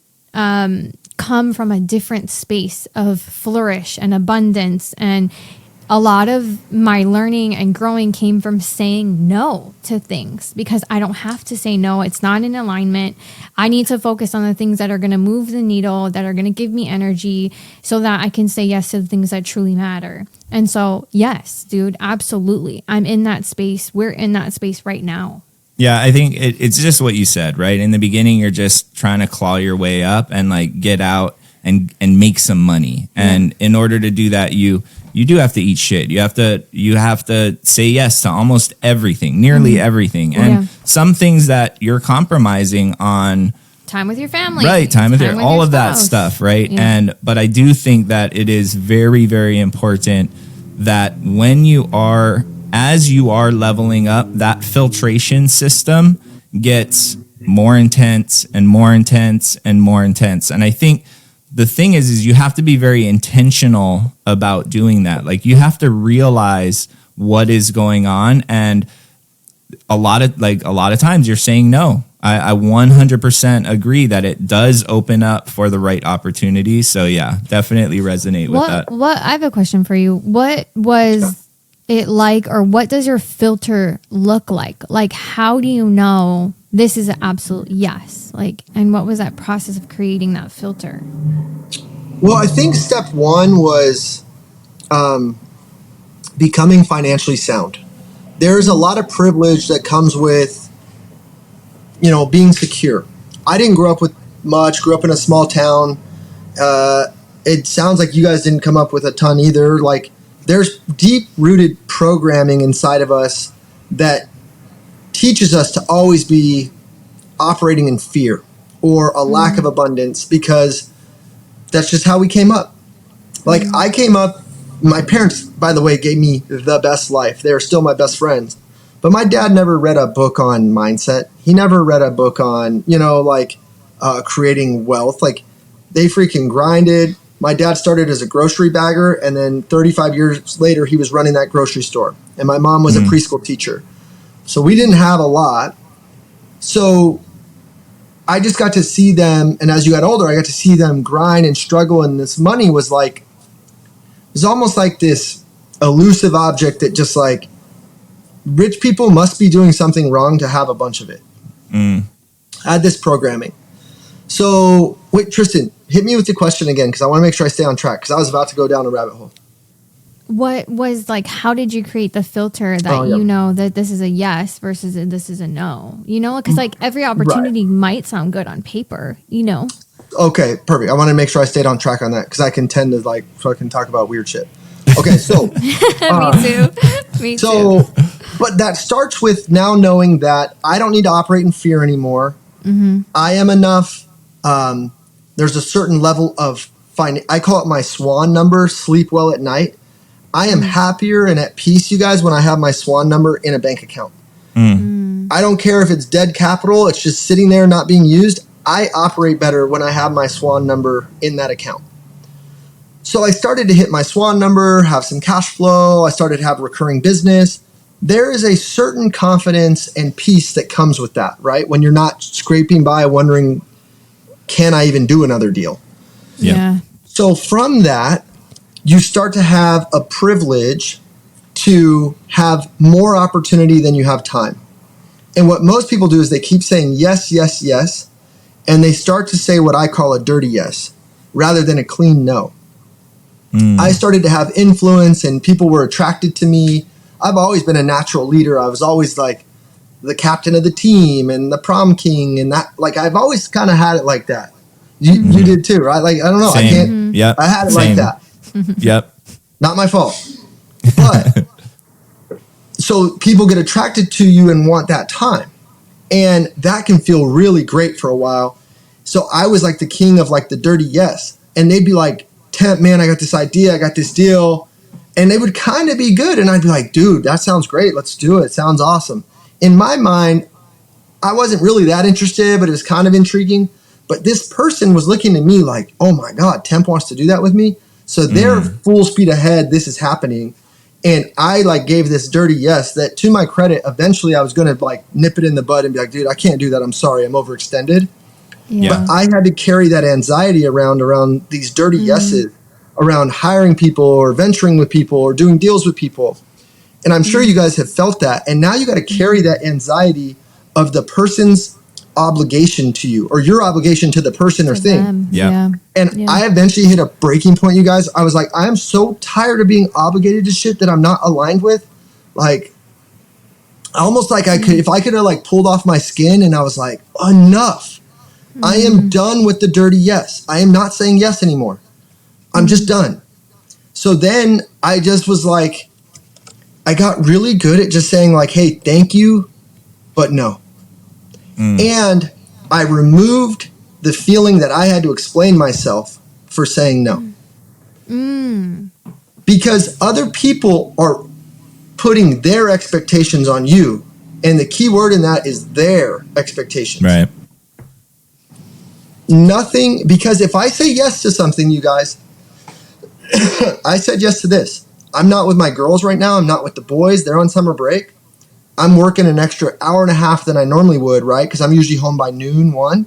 S2: come from a different space of flourish and abundance and a lot of my learning and growing came from saying no to things because I don't have to say no. It's not in alignment. I need to focus on the things that are going to move the needle, that are going to give me energy so that I can say yes to the things that truly matter. And so, yes, dude, absolutely. I'm in that space. We're in that space right now.
S3: Yeah, I think it's just what you said, right? In the beginning, you're just trying to claw your way up and like get out and make some money. And in order to do that, you do have to eat shit. You have to say yes to almost everything, nearly everything. And some things that you're compromising on.
S2: Time with your family.
S3: Right, time with all of that stuff, right? Yeah. But I do think that it is very, very important that when as you are leveling up, that filtration system gets more intense and more intense and more intense. And I think the thing is you have to be very intentional about doing that. Like you have to realize what is going on. And a lot of times you're saying no. I 100% agree that it does open up for the right opportunities. So yeah, definitely resonate with that.
S2: I have a question for you. What was it like, or what does your filter look like? Like, how do you know this is an absolute yes? Like, and what was that process of creating that filter?
S1: Well, I think step one was becoming financially sound. There's a lot of privilege that comes with, being secure. I didn't grow up with much, grew up in a small town. It sounds like you guys didn't come up with a ton either. Like, there's deep-rooted programming inside of us that teaches us to always be operating in fear or a lack of abundance because that's just how we came up. Like, I came up, my parents, by the way, gave me the best life. They're still my best friends. But my dad never read a book on mindset. He never read a book on, creating wealth. Like, they freaking grinded. My dad started as a grocery bagger, and then 35 years later, he was running that grocery store. And my mom was a preschool teacher. So we didn't have a lot. So I just got to see them, and as you got older, I got to see them grind and struggle, and this money was like, it was almost like this elusive object that just like, rich people must be doing something wrong to have a bunch of it. I had this programming. So, wait, Tristyn, hit me with the question again, because I want to make sure I stay on track, because I was about to go down a rabbit hole.
S2: What was like, how did you create the filter that you know that this is a yes versus this is a no? Because like every opportunity might sound good on paper, Okay, perfect. I want to make sure I stayed on track on that, because I can tend to like fucking talk about weird shit. Okay, so. Me too.
S1: But that starts with now knowing that I don't need to operate in fear anymore. I am enough. There's a certain level of I call it my swan number, sleep well at night. I am happier and at peace, you guys, when I have my swan number in a bank account. I don't care if it's dead capital. It's just sitting there not being used. I operate better when I have my swan number in that account. So I started to hit my swan number, have some cash flow. I started to have recurring business. There is a certain confidence and peace that comes with that, right? When you're not scraping by wondering, can I even do another deal?
S2: Yeah.
S1: So from that, you start to have a privilege to have more opportunity than you have time. And what most people do is they keep saying yes, yes, yes, and they start to say what I call a dirty yes rather than a clean no. I started to have influence and people were attracted to me. I've always been a natural leader. I was always like the captain of the team and the prom king and that, like, I've always kind of had it like that. You did too, right? Like, I don't know.
S3: Same.
S1: I can't,
S3: Yep.
S1: I had it
S3: Same.
S1: like that.
S3: Yep.
S1: Not my fault. But so people get attracted to you and want that time. And that can feel really great for a while. So I was like the king of like the dirty yes. And they'd be like, Temp, man, I got this idea. I got this deal. And they would kind of be good. And I'd be like, dude, that sounds great. Let's do it. Sounds awesome. In my mind, I wasn't really that interested, but it was kind of intriguing. But this person was looking at me like, oh my God, Temp wants to do that with me. So they're full speed ahead. This is happening. And I like gave this dirty yes that, to my credit, eventually I was going to like nip it in the bud and be like, dude, I can't do that. I'm sorry. I'm overextended.
S2: Yeah.
S1: But I had to carry that anxiety around these dirty yeses around hiring people or venturing with people or doing deals with people. And I'm sure you guys have felt that. And now you got to carry that anxiety of the person's obligation to you or your obligation to the person or thing.
S3: Yeah.
S1: And I eventually hit a breaking point, you guys. I was like, I am so tired of being obligated to shit that I'm not aligned with. Like, almost like I could, if I could have like pulled off my skin and I was like, enough. I am done with the dirty yes. I am not saying yes anymore. I'm just done. So then I just was like, I got really good at just saying like, hey, thank you, but no. And I removed the feeling that I had to explain myself for saying no. Because other people are putting their expectations on you. And the key word in that is their expectations.
S3: Right.
S1: Nothing, because if I say yes to something, you guys, I said yes to this. I'm not with my girls right now. I'm not with the boys. They're on summer break. I'm working an extra hour and a half than I normally would, right? Because I'm usually home by noon, 1.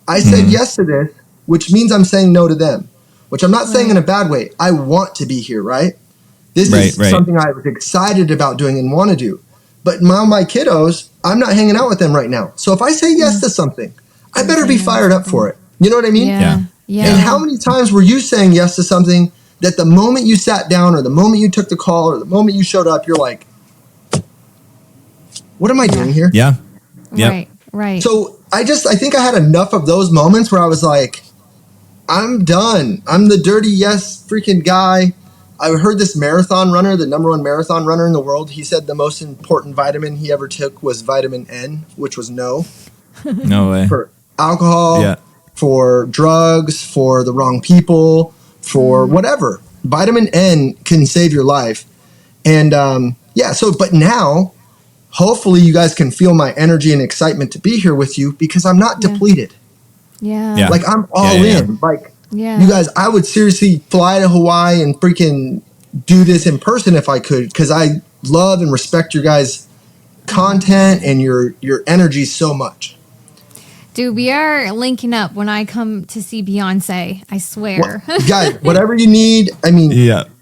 S1: I said yes to this, which means I'm saying no to them, which I'm not saying in a bad way. I want to be here, right? This is something I was excited about doing and want to do. But now my kiddos, I'm not hanging out with them right now. So if I say yes to something, I better be fired up for it. You know what I mean?
S2: Yeah.
S1: And how many times were you saying yes to something that the moment you sat down or the moment you took the call or the moment you showed up, you're like, what am I doing here?
S3: Yeah. Yep.
S2: Right.
S1: So I think I had enough of those moments where I was like, I'm done. I'm the dirty yes freaking guy. I heard this marathon runner, the number 1 marathon runner in the world. He said the most important vitamin he ever took was vitamin N, which was no.
S3: No way.
S1: For alcohol, for drugs, for the wrong people, for whatever. Vitamin N can save your life. And but now, hopefully you guys can feel my energy and excitement to be here with you because I'm not depleted.
S2: Yeah.
S1: Like I'm all in. Like you guys, I would seriously fly to Hawaii and freaking do this in person if I could because I love and respect your guys' content and your energy so much.
S2: Dude, we are linking up when I come to see Beyonce. I swear.
S1: Guys, whatever you need. I mean,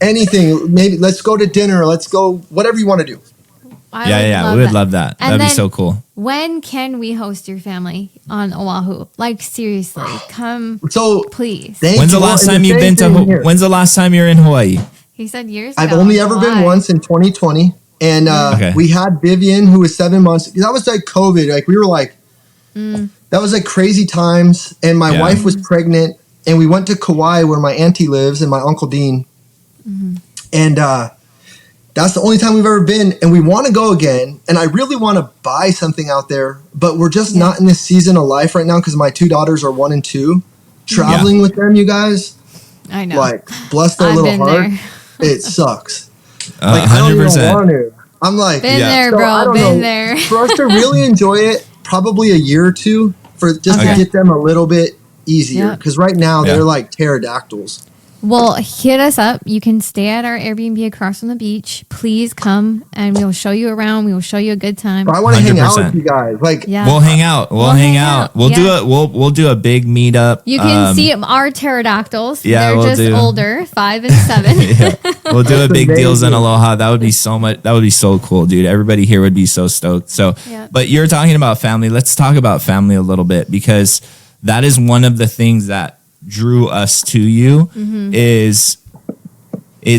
S1: anything. Maybe let's go to dinner. Let's go, whatever you want to do.
S3: We would love that. That'd be so cool.
S2: When can we host your family on Oahu? Like seriously, come.
S1: So
S2: please.
S3: When's the last time you've been to? When's the last time you're in Hawaii?
S2: He said years ago.
S1: I've only ever been once in 2020, and we had Vivian, who was 7 months. That was like COVID. Like we were like, that was like crazy times. And my wife was pregnant, and we went to Kauai where my auntie lives and my uncle Dean, and that's the only time we've ever been, and we want to go again. And I really want to buy something out there, but we're just not in this season of life right now because my 2 daughters are 1 and 2. Traveling with them, you guys,
S2: I know.
S1: like bless their little heart. It sucks. Like
S3: 100%.
S1: I don't even want to. I'm like,
S2: been there, bro. Been there.
S1: For us to really enjoy it, probably a year or 2 for just to get them a little bit easier because right now they're like pterodactyls.
S2: Well, hit us up. You can stay at our Airbnb across from the beach. Please come and we'll show you around. We will show you a good time.
S1: But I want to hang out with you guys. Like,
S3: we'll hang out. We'll hang out. We'll do a big meetup.
S2: You can see our pterodactyls.
S3: Yeah,
S2: they're just older, 5 and 7.
S3: We'll do a big Deals in Aloha. That would be so much. That would be so cool, dude. Everybody here would be so stoked. So, but you're talking about family. Let's talk about family a little bit because that is one of the things that drew us to you is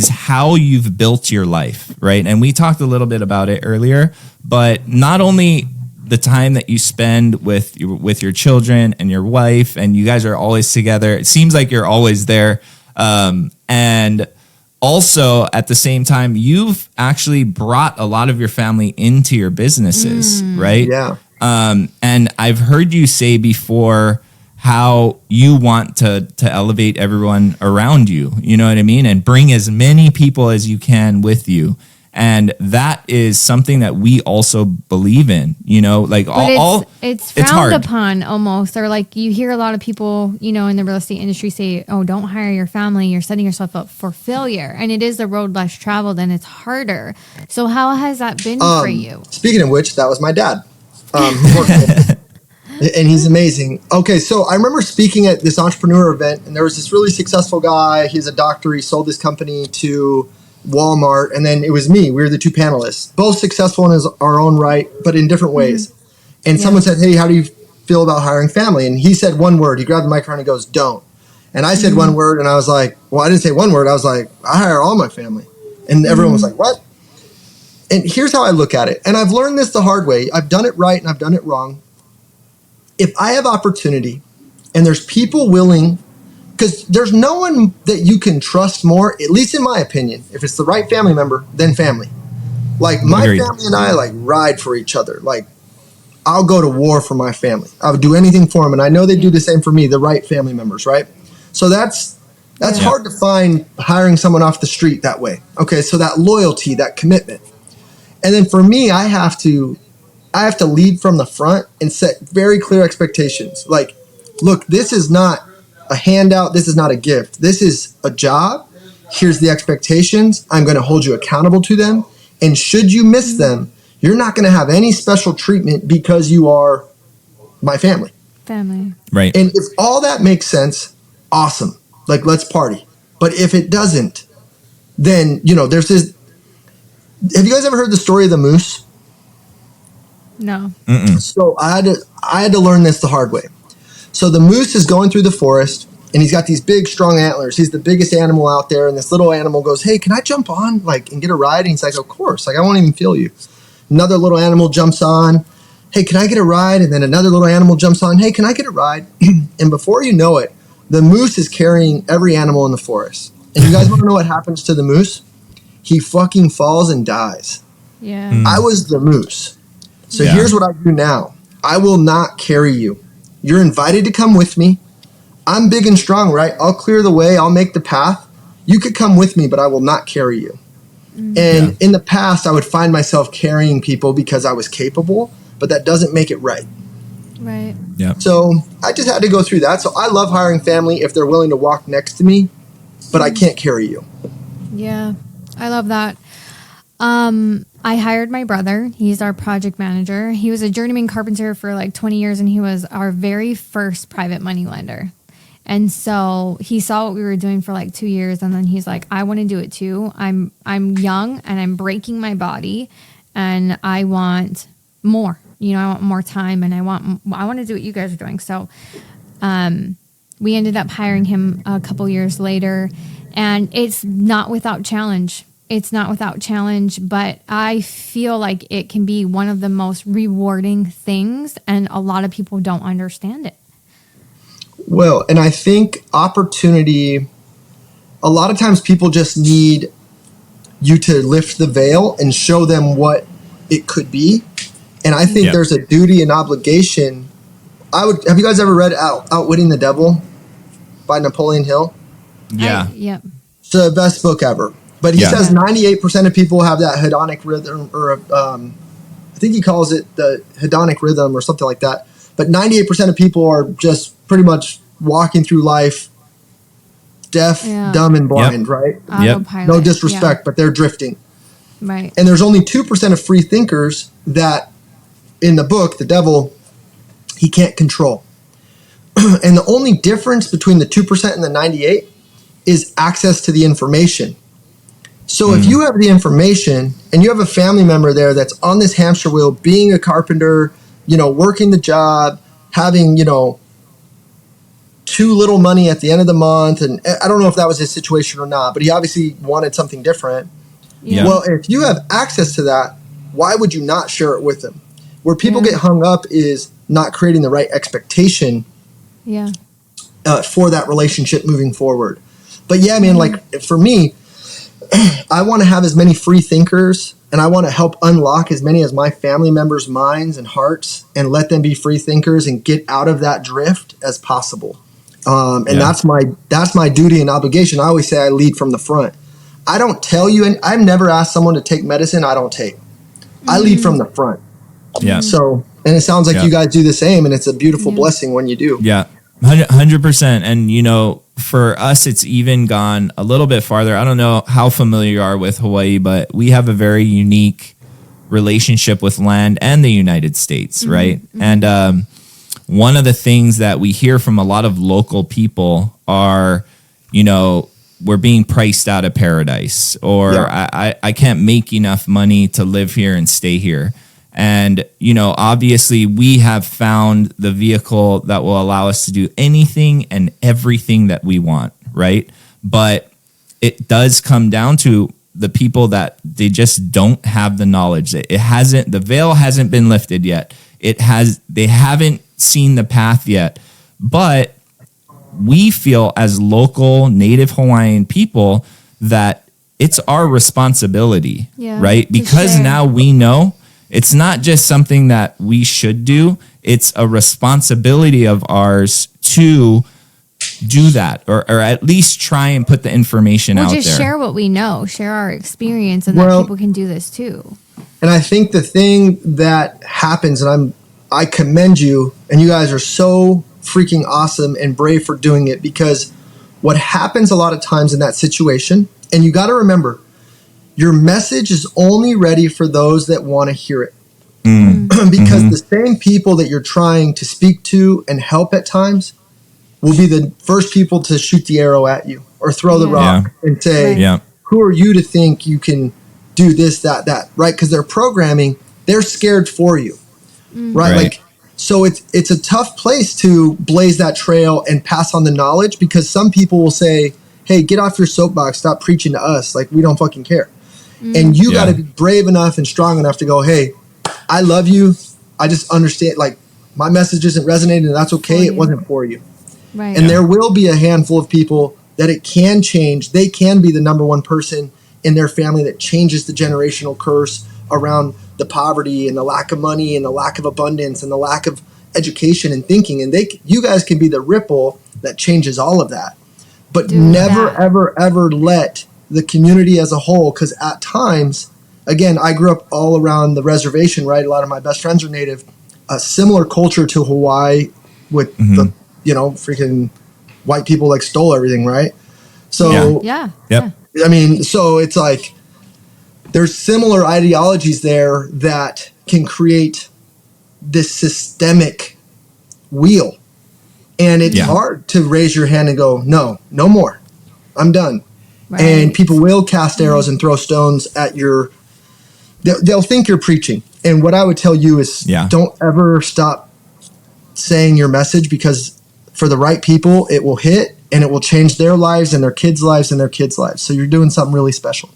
S3: how you've built your life, right? And we talked a little bit about it earlier, but not only the time that you spend with your children and your wife, and you guys are always together. It seems like you're always there. And also at the same time, you've actually brought a lot of your family into your businesses, right?
S1: Yeah.
S3: And I've heard you say before how you want to elevate everyone around you, you know what I mean? And bring as many people as you can with you. And that is something that we also believe in, you know, like
S2: it's frowned upon almost, or like you hear a lot of people, you know, in the real estate industry say, oh, don't hire your family. You're setting yourself up for failure. And it is the road less traveled and it's harder. So how has that been for you?
S1: Speaking of which, that was my dad. Who worked And he's amazing. Okay, so I remember speaking at this entrepreneur event, and there was this really successful guy. He's a doctor. He sold his company to Walmart, and then it was me. We were the two panelists, both successful in our own right, but in different ways. And someone said, hey, how do you feel about hiring family? And he said one word. He grabbed the microphone and goes, don't. And I said one word, and I was like, well, I didn't say one word. I was like, I hire all my family. And everyone was like, what? And here's how I look at it. And I've learned this the hard way. I've done it right and I've done it wrong. If I have opportunity and there's people willing, because there's no one that you can trust more, at least in my opinion, if it's the right family member, than family. Like my family and I like ride for each other. Like I'll go to war for my family. I would do anything for them. And I know they do the same for me, the right family members, right? So that's hard to find hiring someone off the street that way. Okay, so that loyalty, that commitment. And then for me, I have to lead from the front and set very clear expectations. Like, look, this is not a handout. This is not a gift. This is a job. Here's the expectations. I'm going to hold you accountable to them. And should you miss them, you're not going to have any special treatment because you are my family.
S2: Family.
S3: Right.
S1: And if all that makes sense, awesome. Like, let's party. But if it doesn't, then, there's this. Have you guys ever heard the story of the moose?
S2: No.
S1: So I had to learn this the hard way. So the moose is going through the forest, and he's got these big, strong antlers. He's the biggest animal out there, and this little animal goes, hey, can I jump on, and get a ride? And he's like, of course. I won't even feel you. Another little animal jumps on. Hey, can I get a ride? And then another little animal jumps on. Hey, can I get a ride? And before you know it, the moose is carrying every animal in the forest. And you guys want to know what happens to the moose? He fucking falls and dies.
S2: Yeah.
S1: I was the moose. So here's what I do now. I will not carry you. You're invited to come with me. I'm big and strong, right? I'll clear the way. I'll make the path. You could come with me, but I will not carry you. And in the past, I would find myself carrying people because I was capable, but that doesn't make it right.
S2: Right.
S3: Yeah.
S1: So I just had to go through that. So I love hiring family if they're willing to walk next to me, but I can't carry you.
S2: Yeah. I love that. I hired my brother. He's our project manager. He was a journeyman carpenter for like 20 years, and he was our very first private money lender. And so he saw what we were doing for like 2 years, and then he's like, I want to do it too. I'm young and I'm breaking my body, and I want more. I want more time, and I want to do what you guys are doing. So we ended up hiring him a couple years later, and it's not without challenge. But I feel like it can be one of the most rewarding things, and a lot of people don't understand it.
S1: Well, and I think opportunity, a lot of times people just need you to lift the veil and show them what it could be. And I think there's a duty and obligation. Have you guys ever read Outwitting the Devil by Napoleon Hill?
S3: Yeah.
S2: Yep.
S1: It's the best book ever. But he says 98% of people have that hedonic rhythm, or I think he calls it the hedonic rhythm or something like that. But 98% of people are just pretty much walking through life deaf, dumb, and blind, right?
S2: Autopilot.
S1: No disrespect, but they're drifting.
S2: Right.
S1: And there's only 2% of free thinkers that, in the book, the devil, he can't control. And the only difference between the 2% and the 98 is access to the information. So if you have the information and you have a family member there that's on this hamster wheel, being a carpenter, working the job, having, too little money at the end of the month. And I don't know if that was his situation or not, but he obviously wanted something different.
S2: Yeah.
S1: Well, if you have access to that, why would you not share it with them? Where people get hung up is not creating the right expectation for that relationship moving forward. But like for me, I want to have as many free thinkers, and I want to help unlock as many as my family members' minds and hearts, and let them be free thinkers and get out of that drift as possible. That's my duty and obligation. I always say I lead from the front. I don't tell you, and I've never asked someone to take medicine I don't take. I lead from the front.
S3: Yeah.
S1: So, and it sounds like you guys do the same, and it's a beautiful blessing when you do.
S3: Yeah. 100%. And, for us, it's even gone a little bit farther. I don't know how familiar you are with Hawaii, but we have a very unique relationship with land and the United States, right? And one of the things that we hear from a lot of local people are, we're being priced out of paradise, or I can't make enough money to live here and stay here. And, obviously we have found the vehicle that will allow us to do anything and everything that we want, right? But it does come down to the people that they just don't have the knowledge. The veil hasn't been lifted yet. They haven't seen the path yet. But we feel as local Native Hawaiian people that it's our responsibility, right? Because now we know it's not just something that we should do. It's a responsibility of ours to do that, or at least try and put the information out there.
S2: Just share what we know, share our experience, and that people can do this too.
S1: And I think the thing that happens, and I commend you, and you guys are so freaking awesome and brave for doing it, because what happens a lot of times in that situation, and you got to remember, your message is only ready for those that want to hear it. Because the same people that you're trying to speak to and help at times will be the first people to shoot the arrow at you or throw the rock and say, who are you to think you can do this, that, right? Because they're programming, they're scared for you, right? Like, so it's a tough place to blaze that trail and pass on the knowledge, because some people will say, hey, get off your soapbox, stop preaching to us. Like, we don't fucking care. And you got to be brave enough and strong enough to go, hey, I love you. I just understand, like, my message isn't resonating, and that's okay. It wasn't for you.
S2: Right.
S1: And there will be a handful of people that it can change. They can be the number one person in their family that changes the generational curse around the poverty and the lack of money and the lack of abundance and the lack of education and thinking. And you guys can be the ripple that changes all of that. But ever let the community as a whole, because at times, again, I grew up all around the reservation, right? A lot of my best friends are Native. A similar culture to Hawaii with the, freaking white people like stole everything, right? So, I mean, so it's like there's similar ideologies there that can create this systemic wheel. And it's hard to raise your hand and go, no more. I'm done. Right. And people will cast arrows and throw stones at they'll think you're preaching. And what I would tell you is don't ever stop saying your message, because for the right people, it will hit and it will change their lives and their kids' lives and their kids' lives. So you're doing something really special.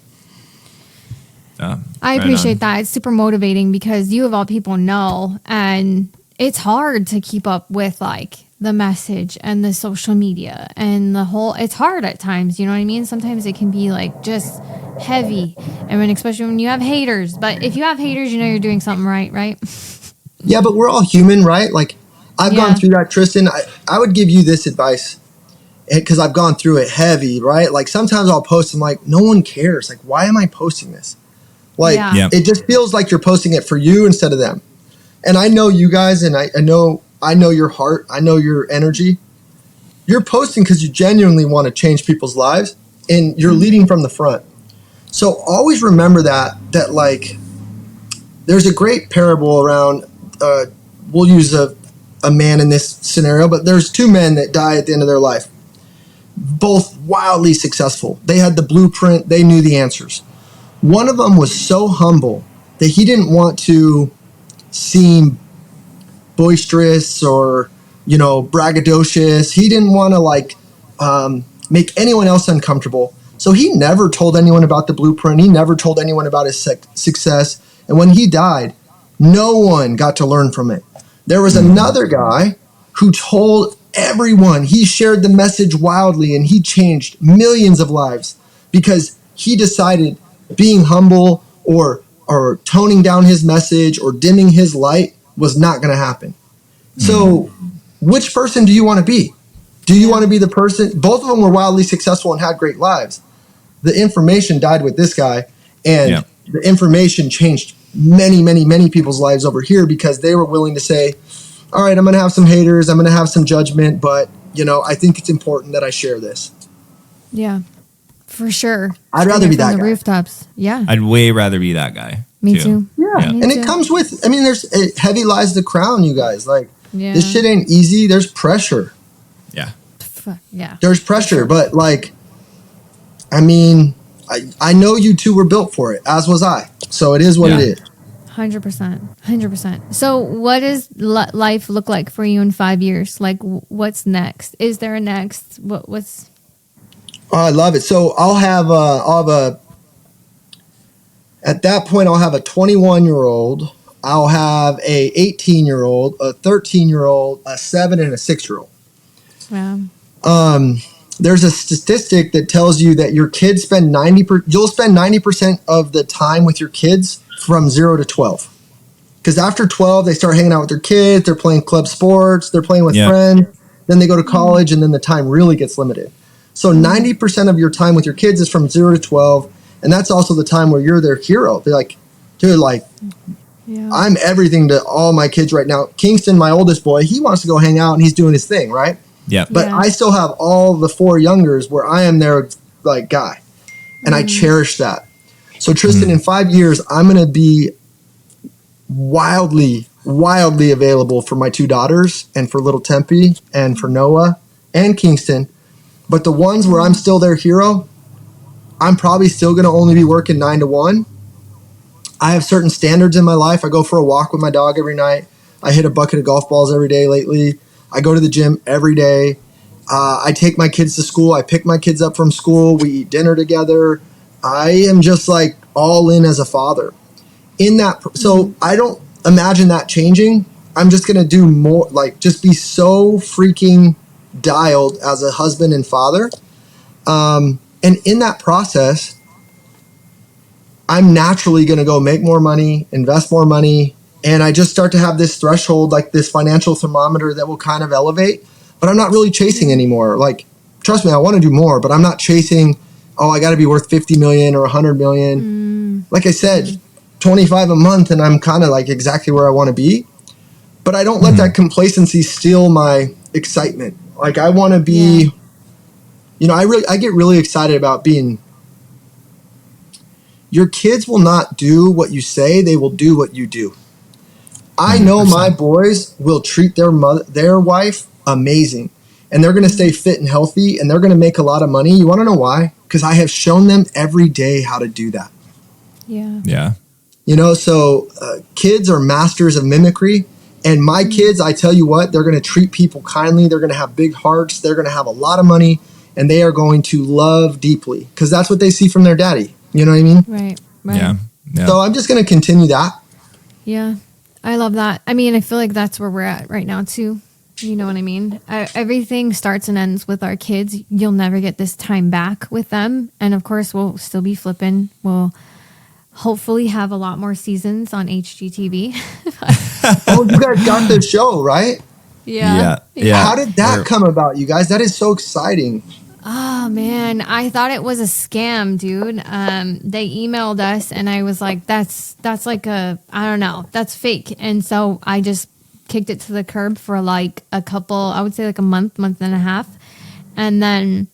S2: I appreciate that. It's super motivating, because you of all people know, and it's hard to keep up with like the message and the social media and it's hard at times, you know what I mean? Sometimes it can be like just heavy. I mean, especially when you have haters, but if you have haters, you're doing something right?
S1: Yeah, but we're all human, right? Like, I've gone through that, Tristyn. I would give you this advice, because I've gone through it heavy, right? Like, sometimes I'll post and like, no one cares. Like, why am I posting this? Like, it just feels like you're posting it for you instead of them. And I know you guys, and I know your heart. I know your energy. You're posting because you genuinely want to change people's lives, and you're leading from the front. So always remember that like, there's a great parable around, we'll use a man in this scenario, but there's two men that die at the end of their life, both wildly successful. They had the blueprint. They knew the answers. One of them was so humble that he didn't want to seem boisterous or, braggadocious. He didn't want to make anyone else uncomfortable. So he never told anyone about the blueprint. He never told anyone about his success. And when he died, no one got to learn from it. There was another guy who told everyone. He shared the message wildly, and he changed millions of lives because he decided being humble or toning down his message or dimming his light was not going to happen. So which person do you want to be? Do you want to be the person? Both of them were wildly successful and had great lives. The information died with this guy, and the information changed many, many, many people's lives over here because they were willing to say, all right, I'm going to have some haters. I'm going to have some judgment, but I think it's important that I share this.
S2: Yeah, for sure.
S1: I'd rather be that guy.
S2: Rooftops. Yeah.
S3: I'd way rather be that guy.
S2: Me too.
S1: Yeah. And it comes with, there's heavy lies the crown, you guys. Like,
S2: Yeah.
S1: This shit ain't easy. There's pressure.
S3: Yeah.
S2: Yeah.
S1: There's pressure, but like, I mean, I know you two were built for it, as was I. So it is what it is.
S2: 100%. 100%. So what does life look like for you in 5 years? Like, what's next? Is there a next? What's...
S1: Oh, I love it. So I'll have at that point, I'll have a 21-year-old. I'll have a 18-year-old, a 13-year-old, a 7 and a 6-year-old.
S2: Wow.
S1: There's a statistic that tells you that your kids spend you'll spend 90% of the time with your kids from 0 to 12. Because after 12, they start hanging out with their kids. They're playing club sports. They're playing with friends. Then they go to college, and then the time really gets limited. So 90% of your time with your kids is from 0 to 12. And that's also the time where you're their hero. They're like, dude, like, I'm everything to all my kids right now. Kingston, my oldest boy, he wants to go hang out, and he's doing his thing, right?
S3: Yeah.
S1: But I still have all the 4 youngers where I am their like guy. And I cherish that. So Tristyn, in 5 years, I'm going to be wildly available for my 2 daughters and for little Tempe and for Noah and Kingston. But the ones where I'm still their hero, I'm probably still going to only be working 9 to 1. I have certain standards in my life. I go for a walk with my dog every night. I hit a bucket of golf balls every day lately. I go to the gym every day. I take my kids to school. I pick my kids up from school. We eat dinner together. I am just like all in as a father. So I don't imagine that changing. I'm just going to do more, like just be so freaking dialed as a husband and father. And in that process, I'm naturally going to go make more money, invest more money. And I just start to have this threshold, like this financial thermometer that will kind of elevate. But I'm not really chasing anymore. Like, trust me, I want to do more, but I'm not chasing, I got to be worth 50 million or 100 million. Like I said, 25 a month, and I'm kind of like exactly where I want to be. But I don't let that complacency steal my excitement. Like, I want to be, I get really excited about being. Your kids will not do what you say, they will do what you do. I know 100%. My boys will treat their wife amazing, and they're going to stay fit and healthy, and they're going to make a lot of money. You want to know why? Because I have shown them every day how to do that.
S3: Yeah.
S1: So kids are masters of mimicry, and my kids, I tell you what, they're going to treat people kindly. They're going to have big hearts. They're going to have a lot of money, and they are going to love deeply because that's what they see from their daddy. You know what I mean?
S2: Right.
S3: Yeah.
S1: So I'm just going to continue that.
S2: Yeah. I love that. I mean, I feel like that's where we're at right now too. You know what I mean? Everything starts and ends with our kids. You'll never get this time back with them. And of course, we'll still be flipping. We'll hopefully have a lot more seasons on HGTV.
S1: Oh, you guys got the show, right?
S2: Yeah.
S1: How did that come about, you guys? That is so exciting.
S2: Oh man, I thought it was a scam, dude. They emailed us and I was like, that's like I don't know, that's fake. And so I just kicked it to the curb for like a couple, I would say like a month and a half. And then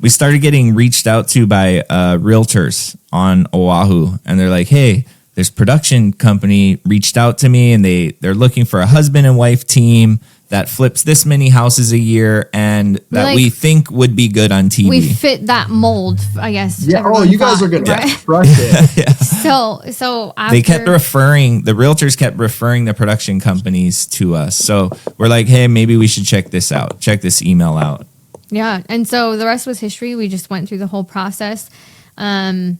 S3: we started getting reached out to by realtors on Oahu, and they're like, hey, this production company reached out to me, and they're looking for a husband and wife team that flips this many houses a year, and that we think would be good on TV.
S2: We fit that mold, I guess.
S1: Yeah. Oh, you guys are going to crush it.
S2: So after,
S3: they kept referring, the realtors kept referring the production companies to us. So we're like, hey, maybe we should check this out. Check this email out.
S2: Yeah. And so the rest was history. We just went through the whole process. And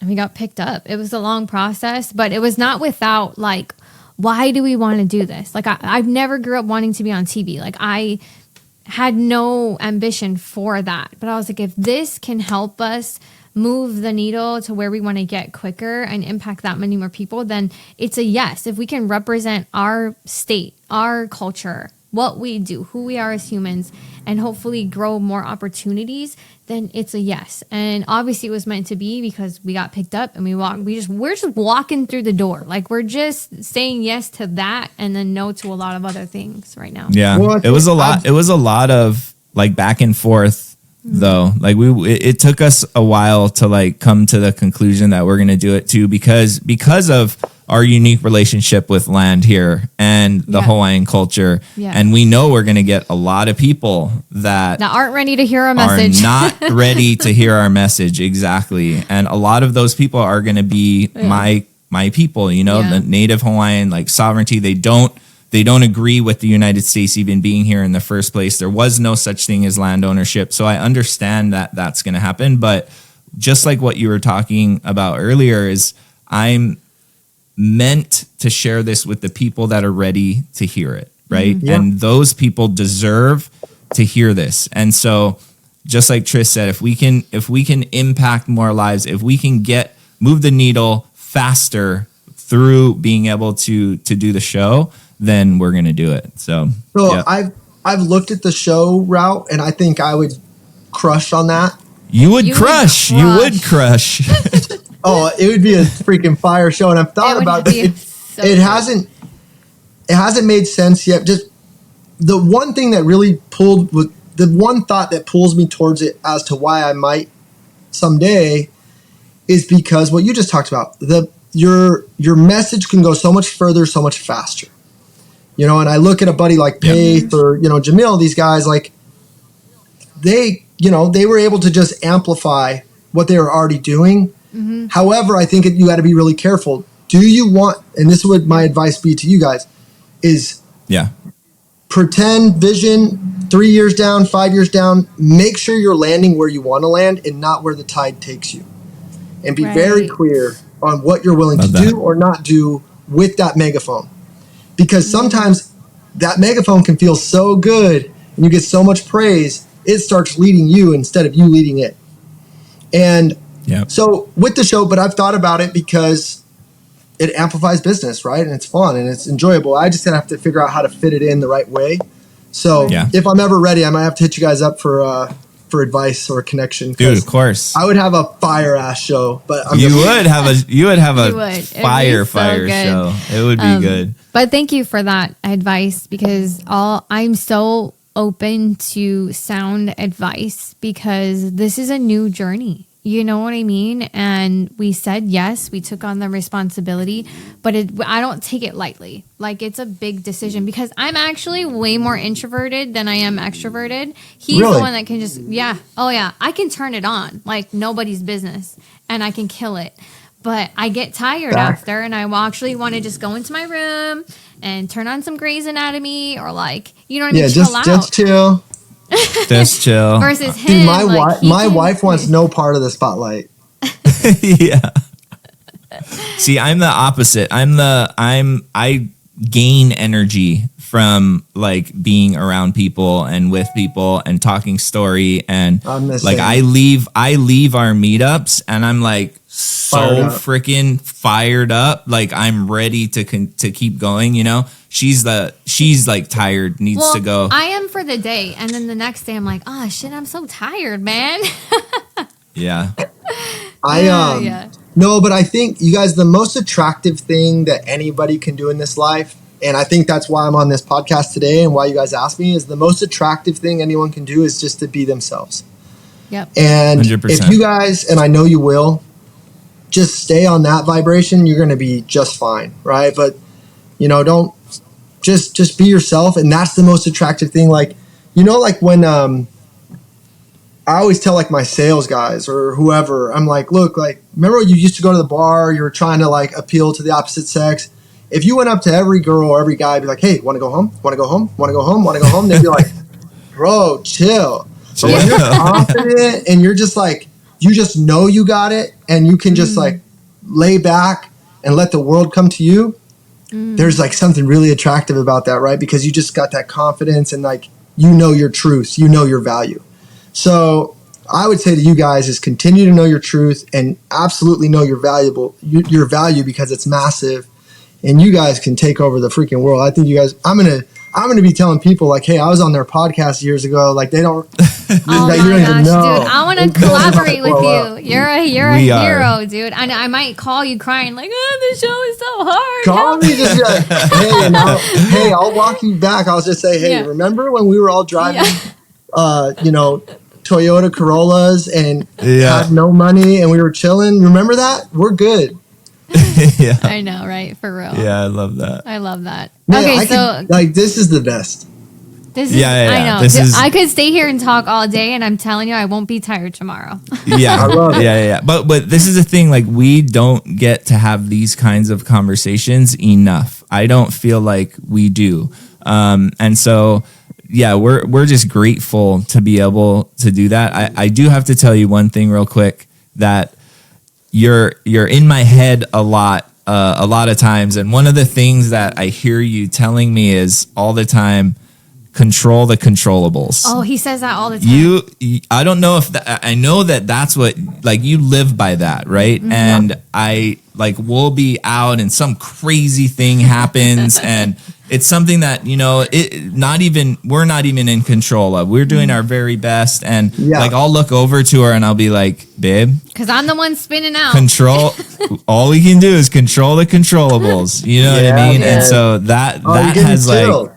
S2: we got picked up. It was a long process, but it was not without like, why do we want to do this? Like I've never grew up wanting to be on TV. Like I had no ambition for that, but I was like, if this can help us move the needle to where we want to get quicker and impact that many more people, then it's a yes. If we can represent our state, our culture, what we do, who we are as humans, and hopefully grow more opportunities, then it's a yes. And obviously it was meant to be because we got picked up and we're just walking through the door. Like we're just saying yes to that and then no to a lot of other things right now.
S3: Yeah.
S1: Well,
S3: it was a lot of like back and forth though. Like it took us a while to like come to the conclusion that we're going to do it too, because of our unique relationship with land here and the Hawaiian culture.
S2: Yeah.
S3: And we know we're going to get a lot of people that
S2: aren't ready to hear our message.
S3: Are not ready to hear our message. Exactly. And a lot of those people are going to be my people, the Native Hawaiian, like sovereignty. They don't agree with the United States even being here in the first place. There was no such thing as land ownership. So I understand that that's going to happen. But just like what you were talking about earlier is I'm meant to share this with the people that are ready to hear it. Right.
S1: Yeah.
S3: And those people deserve to hear this. And so just like Tris said, if we can impact more lives, if we can move the needle faster through being able to do the show, then we're going to do it. So
S1: I've looked at the show route and I think I would crush on that.
S3: You would crush.
S1: Oh, it would be a freaking fire show. And I've thought about it. It hasn't made sense yet. Just the one thing that really the one thought that pulls me towards it as to why I might someday is because what you just talked about, your message can go so much further, so much faster. And I look at a buddy like Paith or, Jamil, these guys, like they were able to just amplify what they were already doing. Mm-hmm. However, I think you got to be really careful. Do you want, and this would my advice be to you guys, is pretend vision 3 years down, 5 years down, make sure you're landing where you want to land and not where the tide takes you. And be very clear on what you're willing to do or not do with that megaphone. Because sometimes that megaphone can feel so good and you get so much praise, it starts leading you instead of you leading it. And so with the show, but I've thought about it because it amplifies business, right? And it's fun and it's enjoyable. I just have to figure out how to fit it in the right way. So if I'm ever ready, I might have to hit you guys up for advice or a connection.
S3: Dude, of course.
S1: I would have a fire ass show, but
S3: you would have a fire show. It would be good.
S2: But thank you for that advice because I'm so open to sound advice because this is a new journey. You know what I mean? And we said yes, we took on the responsibility, but I don't take it lightly. Like it's a big decision because I'm actually way more introverted than I am extroverted. He's the one that can just, I can turn it on like nobody's business and I can kill it. But I get tired after and I actually want to just go into my room and turn on some Grey's Anatomy or like, you know what I mean? Chill out.
S1: Just chill.
S3: Just chill.
S2: Versus him.
S1: Dude, my wife wants no part of the spotlight.
S3: Yeah. See, I'm the opposite. I gain energy from like being around people and with people and talking story and like I leave our meetups and I'm like so freaking fired up. Like I'm ready to keep going, She's like tired, needs to go.
S2: I am for the day. And then the next day I'm like, oh shit, I'm so tired, man.
S3: Yeah.
S1: No, but I think you guys, the most attractive thing that anybody can do in this life, and I think that's why I'm on this podcast today and why you guys asked me, is the most attractive thing anyone can do is just to be themselves.
S2: Yep.
S1: And
S3: 100%.
S1: If you guys, and I know you will, just stay on that vibration, you're going to be just fine, right? But, don't just be yourself. And that's the most attractive thing. Like, like when I always tell like my sales guys or whoever, I'm like, look, like, remember when you used to go to the bar, you were trying to like appeal to the opposite sex. If you went up to every girl or every guy, be like, hey, want to go home? Want to go home? Want to go home? Want to go home? They'd be like, bro, chill. But when you're confident and you're just like, you just know you got it and you can just like lay back and let the world come to you. There's like something really attractive about that, right? Because you just got that confidence and like, your truth, your value. So I would say to you guys is continue to know your truth and absolutely know your value because it's massive and you guys can take over the freaking world. I think you guys, I'm going to be telling people like, hey, I was on their podcast years ago. Like they don't,
S2: oh my gosh, dude, I want to collaborate with you. You're a hero, dude. I might call you crying like, oh, the show is so hard.
S1: Call me, just be like, hey, I'll walk you back. I'll just say, hey, remember when we were all driving, Toyota Corollas and had no money and we were chilling? Remember that? We're good.
S3: Yeah.
S2: I know, right? For real.
S3: Yeah, I love that.
S2: I love that.
S1: Man,
S2: Okay,
S1: I
S2: so
S1: could, like, this is the best.
S2: this is,
S3: Yeah,
S2: I know.
S3: this is-
S2: I could stay here and talk all day, and I'm telling you, I won't be tired tomorrow.
S3: Yeah.
S1: I love it.
S3: Yeah. But this is the thing, like, we don't get to have these kinds of conversations enough. I don't feel like we do. And so, yeah, we're just grateful to be able to do that. I do have to tell you one thing real quick, that you're in my head a lot of times. And one of the things that I hear you telling me is all the time, control the controllables.
S2: Oh, he says that all the time.
S3: I don't know if I know that that's what, like, you live by that, right?
S2: Mm-hmm.
S3: And I, like, we'll be out and some crazy thing happens and it's something that, you know, we're not even in control of. We're doing our very best. And like, I'll look over to her and I'll be like, babe,
S2: because I'm the one spinning out.
S3: control. All we can do is control the controllables. You know what I mean?
S1: Man.
S3: And so that
S1: You
S3: has
S1: get
S3: like,
S1: chilled.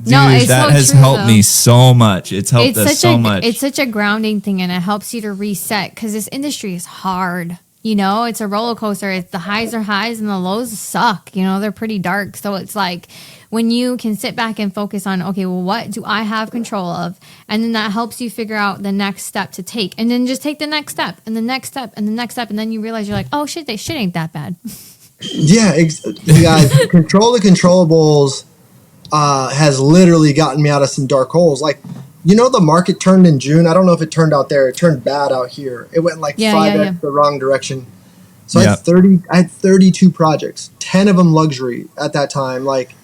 S3: dude,
S2: No, it's
S3: that
S2: so
S3: has
S2: true,
S3: helped
S2: though.
S3: me so much. It's helped us so much.
S2: It's such a grounding thing, and it helps you to reset because this industry is hard. You know, it's a roller coaster. It's the highs are highs and the lows suck. You know, they're pretty dark. So it's like when you can sit back and focus on, okay, well, what do I have control of? And then that helps you figure out the next step to take. And then just take the next step and the next step and the next step. And then you realize you're like, oh, shit, they shit ain't that bad.
S1: Yeah, you guys, control the controllables has literally gotten me out of some dark holes. Like, you know, the market turned in June. I don't know if it turned out there. It turned bad out here. It went like 5x the wrong direction. So I had 32 projects, 10 of them luxury at that time. Like,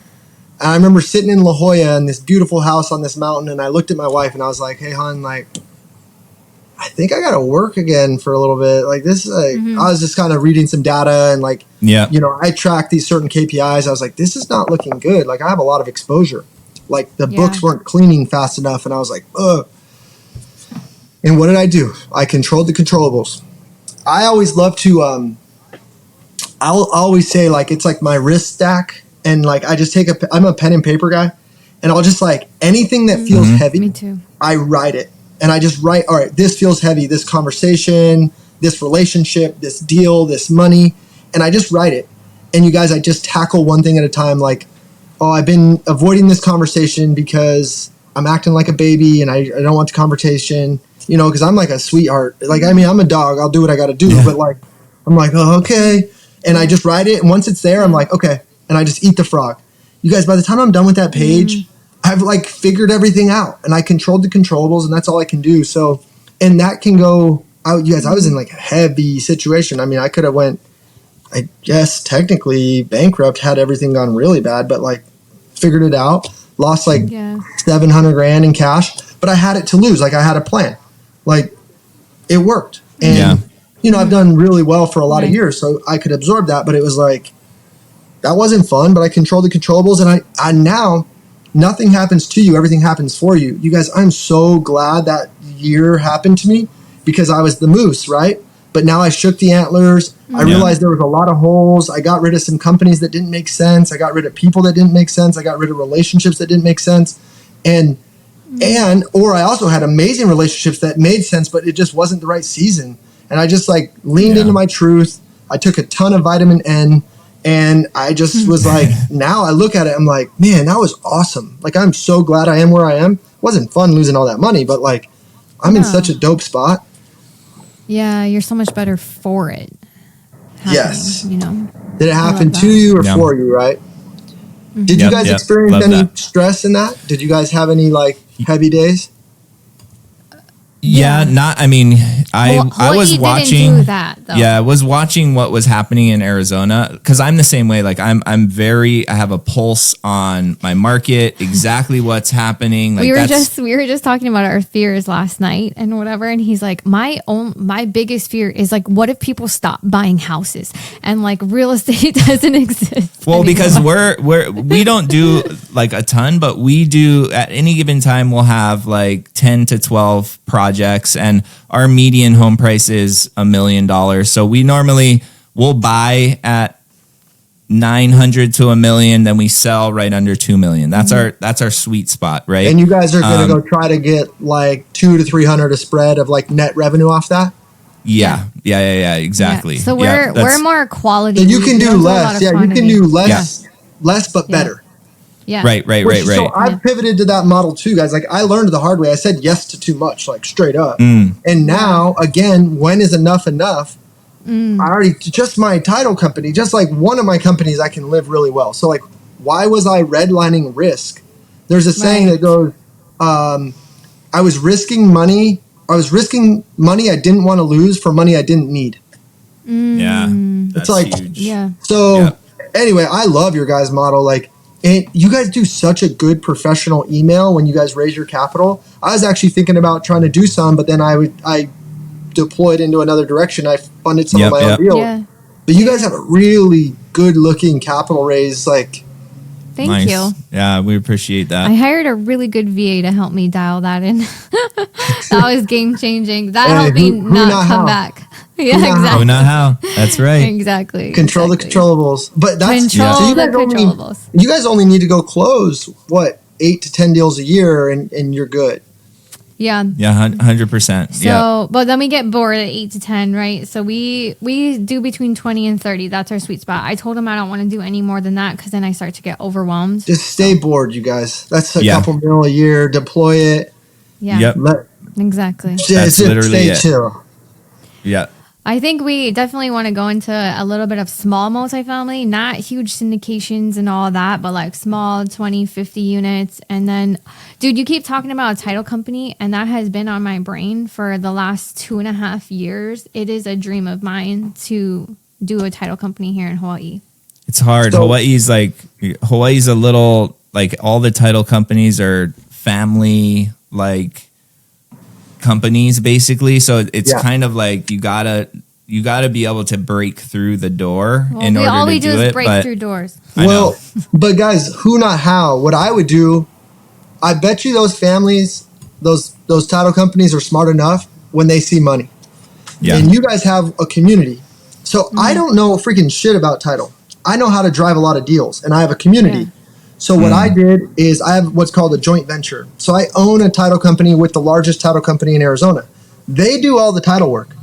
S1: I remember sitting in La Jolla in this beautiful house on this mountain, and I looked at my wife and I was like, hey, hon, like, I think I got to work again for a little bit. Like, this is like, I was just kind of reading some data and like, you know, I tracked these certain KPIs. I was like, this is not looking good. Like, I have a lot of exposure. Like, the books weren't cleaning fast enough. And I was like, ugh. And what did I do? I controlled the controllables. I always love to, I'll always say, like, it's like my wrist stack. And like, I just take I'm a pen and paper guy. And I'll just like, anything that feels heavy,
S2: Me too.
S1: I write it. And I just write, all right, this feels heavy, this conversation, this relationship, this deal, this money. And I just write it. And you guys, I just tackle one thing at a time. Like, oh, I've been avoiding this conversation because I'm acting like a baby and I don't want the conversation, you know, because I'm like a sweetheart. Like, I mean, I'm a dog. I'll do what I got to do. But like, I'm like, oh, okay. And I just write it. And once it's there, I'm like, okay. And I just eat the frog. You guys, by the time I'm done with that page, I've like figured everything out and I controlled the controllables and that's all I can do. So, and that can go out. You guys, I was in like a heavy situation. I mean, I could have went, I guess technically bankrupt had everything gone really bad, but like figured it out, lost like $700,000 in cash, but I had it to lose. Like, I had a plan, like it worked. And, you know, I've done really well for a lot of years, so I could absorb that, but it was like, that wasn't fun, but I controlled the controllables. And I now, nothing happens to you. Everything happens for you. You guys, I'm so glad that year happened to me because I was the moose, right? But now I shook the antlers. I realized there was a lot of holes. I got rid of some companies that didn't make sense. I got rid of people that didn't make sense. I got rid of relationships that didn't make sense. Or I also had amazing relationships that made sense, but it just wasn't the right season. And I just like leaned into my truth. I took a ton of vitamin N. And I just was like, now I look at it, I'm like, man, that was awesome. Like, I'm so glad I am where I am. It wasn't fun losing all that money, but like, I'm in such a dope spot.
S2: Yeah, you're so much better for it.
S1: Yes.
S2: You know.
S1: Did it happen to you or for you, right? Did you guys experience any stress in that? Did you guys have any like heavy days?
S3: I was watching
S2: didn't do that, though.
S3: I was watching what was happening in Arizona because I'm the same way. Like, I have a pulse on my market, exactly what's happening. Like,
S2: we were just talking about our fears last night and whatever, and he's like, my biggest fear is like, what if people stop buying houses and like real estate doesn't exist?
S3: Well, because we don't do like a ton, but we do at any given time we'll have like 10 to 12 projects, and our median home price is $1 million. So we normally will buy at 900 to $1 million, then we sell right under 2 million. That's our sweet spot, right?
S1: And you guys are going to go try to get like 200 to 300 a spread of like net revenue off that.
S3: Yeah. Exactly.
S2: Yeah. So
S3: Yeah,
S2: we're more quality.
S1: And you can
S2: We
S1: do
S2: don't a lot
S1: less.
S2: of
S1: Yeah, you can
S2: quantity.
S1: do less but better.
S2: Yeah.
S3: Right.
S1: So I've pivoted to that model too, guys. Like I learned the hard way. I said yes to too much, like straight up. And now, again, when is enough enough? I already, just my title company, just like one of my companies, I can live really well. So like, why was I redlining risk? There's a saying that goes, I was risking money. I was risking money I didn't want to lose for money I didn't need.
S3: Yeah. That's
S1: It's like,
S3: huge.
S2: Yeah.
S1: So anyway, I love your guys' model. Like, and you guys do such a good professional email when you guys raise your capital. I was actually thinking about trying to do some, but then I deployed into another direction. I funded some of my own deals.
S2: Yeah.
S1: But you guys have a really good looking capital raise. Like,
S2: Thank you.
S3: Yeah, we appreciate that.
S2: I hired a really good VA to help me dial that in. That was game changing. That helped me not come back. Yeah, exactly.
S3: Oh, not how. That's right.
S2: Exactly.
S1: Control the controllables. But that's
S2: Control
S1: so
S2: the controllables.
S1: you guys only need to go close what 8 to 10 deals a year and you're good.
S2: Yeah.
S3: Yeah, 100%.
S2: So, but then we get bored at 8 to 10, right? So we do between 20 and 30. That's our sweet spot. I told him I don't want to do any more than that because then I start to get overwhelmed.
S1: Just stay bored, you guys. That's a couple mil a year. Deploy it.
S2: Yeah.
S3: Yep.
S2: Exactly.
S1: Just
S3: literally
S1: stay chill.
S3: Yeah.
S2: I think we definitely want to go into a little bit of small multifamily, not huge syndications and all that, but like small 20, 50 units. And then, dude, you keep talking about a title company, and that has been on my brain for the last 2.5 years. It is a dream of mine to do a title company here in Hawaii.
S3: It's hard.
S1: So,
S3: Hawaii's a little, like, all the title companies are family, like, companies basically, so it's kind of like you gotta be able to break through the door in order to do it.
S2: All we do is break through doors.
S1: Well, but guys, who not how? What I would do, I bet you those families, those title companies are smart enough when they see money. Yeah. And you guys have a community. So I don't know freaking shit about title. I know how to drive a lot of deals, and I have a community. Yeah. So what I did is I have what's called a joint venture. So I own a title company with the largest title company in Arizona. They do all the title work.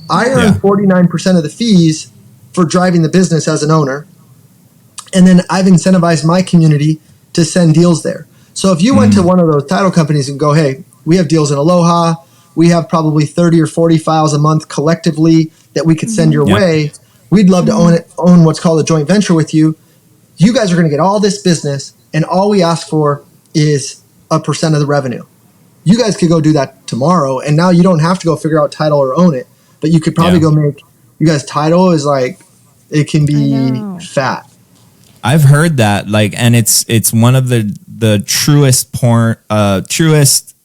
S1: I earn 49% of the fees for driving the business as an owner. And then I've incentivized my community to send deals there. So if you went to one of those title companies and go, hey, we have deals in Aloha. We have probably 30 or 40 files a month collectively that we could send your way. We'd love to own what's called a joint venture with you. You guys are going to get all this business, and all we ask for is a % of the revenue. You guys could go do that tomorrow, and now you don't have to go figure out title or own it, but you could probably go make, you guys, title is like, it can be fat.
S3: I've heard that, like, and it's one of the truest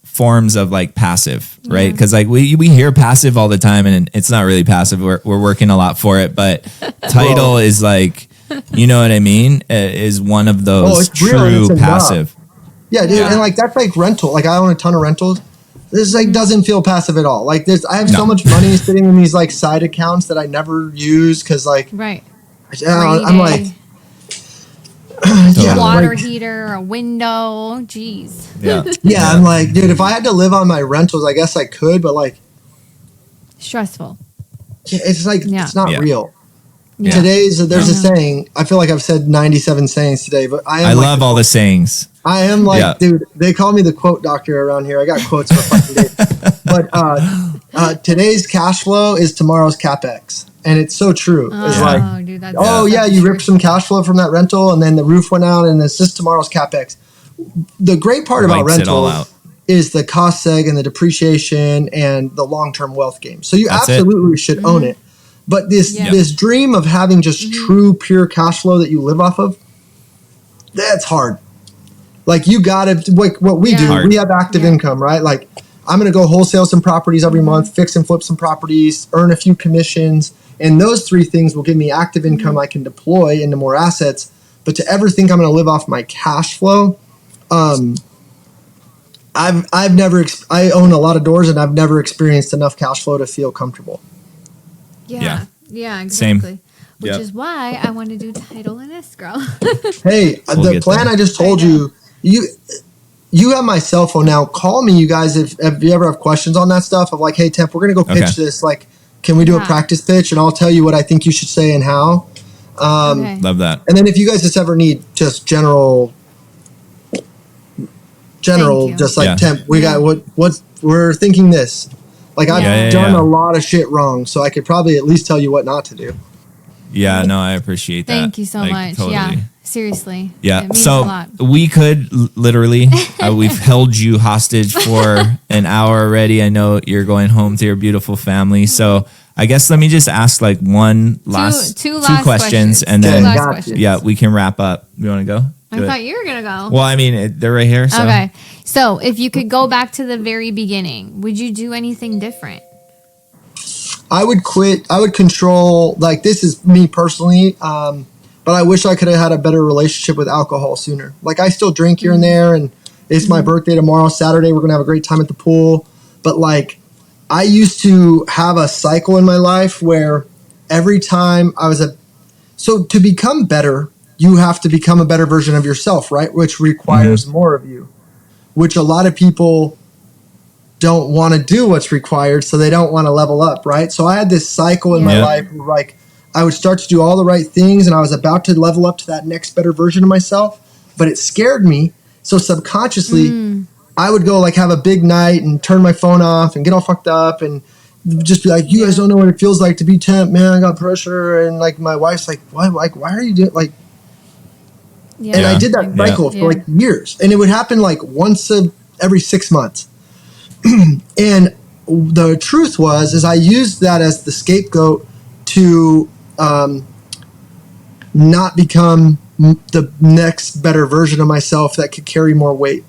S3: forms of like passive, right? Because like we hear passive all the time, and it's not really passive. We're working a lot for it, but title is like, you know what I mean? Is one of those true passive.
S1: Yeah, dude, and like that's like rental. Like I own a ton of rentals. This like doesn't feel passive at all. Like I have so much money sitting in these like side accounts that I never use because like I'm like
S2: water heater, a window. Jeez.
S1: Yeah. I'm like, dude, if I had to live on my rentals, I guess I could, but like
S2: stressful.
S1: It's like it's not real.
S2: Yeah.
S1: There's a saying. I feel like I've said 97 sayings today, but I
S3: love all the sayings.
S1: I am like, dude, they call me the quote doctor around here. I got quotes for fucking days. But today's cash flow is tomorrow's CapEx. And it's so true. It's like,
S2: dude, that's
S1: you ripped some cash flow from that rental and then the roof went out and it's just tomorrow's CapEx. The great part about rentals is the cost seg and the depreciation and the long-term wealth game. So you absolutely should own it. But this dream of having just true, pure cash flow that you live off of, that's hard. Like you got to, like what we do, we have active income, right? Like I'm going to go wholesale some properties every month, fix and flip some properties, earn a few commissions. And those three things will give me active income I can deploy into more assets. But to ever think I'm going to live off my cash flow, I've never, I own a lot of doors and I've never experienced enough cash flow to feel comfortable.
S2: Yeah, exactly.
S3: Same.
S2: Which is why I want to do title and escrow.
S1: Hey, the plan I just told you, you have my cell phone now. Call me, you guys, if you ever have questions on that stuff of like, hey, Temp, we're going to go pitch this. Like, Can we do a
S2: Yeah.
S1: practice pitch, and I'll tell you what I think you should say and how.
S2: Okay.
S3: Love that.
S1: And then if you guys just ever need just general,
S2: Thank you.
S1: just like
S3: Yeah.
S1: temp, we
S2: Yeah.
S1: got what we're thinking this. Like I've
S2: Yeah,
S1: done a lot of shit wrong, so I could probably at least tell you what not to do.
S3: Yeah, no, I appreciate that.
S2: Thank you so
S3: Like,
S2: much.
S3: totally.
S2: Yeah. Seriously.
S3: Yeah.
S2: It means a
S3: So
S2: lot.
S3: we could literally, we've held you hostage for an hour already. I know you're going home to your beautiful family. So I guess let me just ask like two
S2: last
S3: questions, and
S1: Okay,
S3: then
S2: last
S1: got
S2: questions.
S1: you.
S3: yeah, we can wrap up. You want to go?
S2: I
S3: Do it.
S2: thought you were going to go.
S3: Well, I mean, they're right here. So.
S2: Okay. So if you could go back to the very beginning, would you do anything different?
S1: I would quit. I would control. Like this is me personally. But I wish I could have had a better relationship with alcohol sooner. Like I still drink here and there, and it's my birthday tomorrow, Saturday. We're gonna have a great time at the pool. But like, I used to have a cycle in my life where every time so to become better, you have to become a better version of yourself, right? Which requires more of you, which a lot of people don't want to do what's required, so they don't want to level up, right? So I had this cycle in my life where like I would start to do all the right things and I was about to level up to that next better version of myself, but it scared me. So subconsciously, I would go like have a big night and turn my phone off and get all fucked up and just be like, you guys don't know what it feels like to be temp, man. I got pressure. And like my wife's like, why are you doing like,
S2: Yeah.
S1: and I did that cycle for like years, and it would happen like once every 6 months. And the truth is I used that as the scapegoat to not become the next better version of myself that could carry more weight.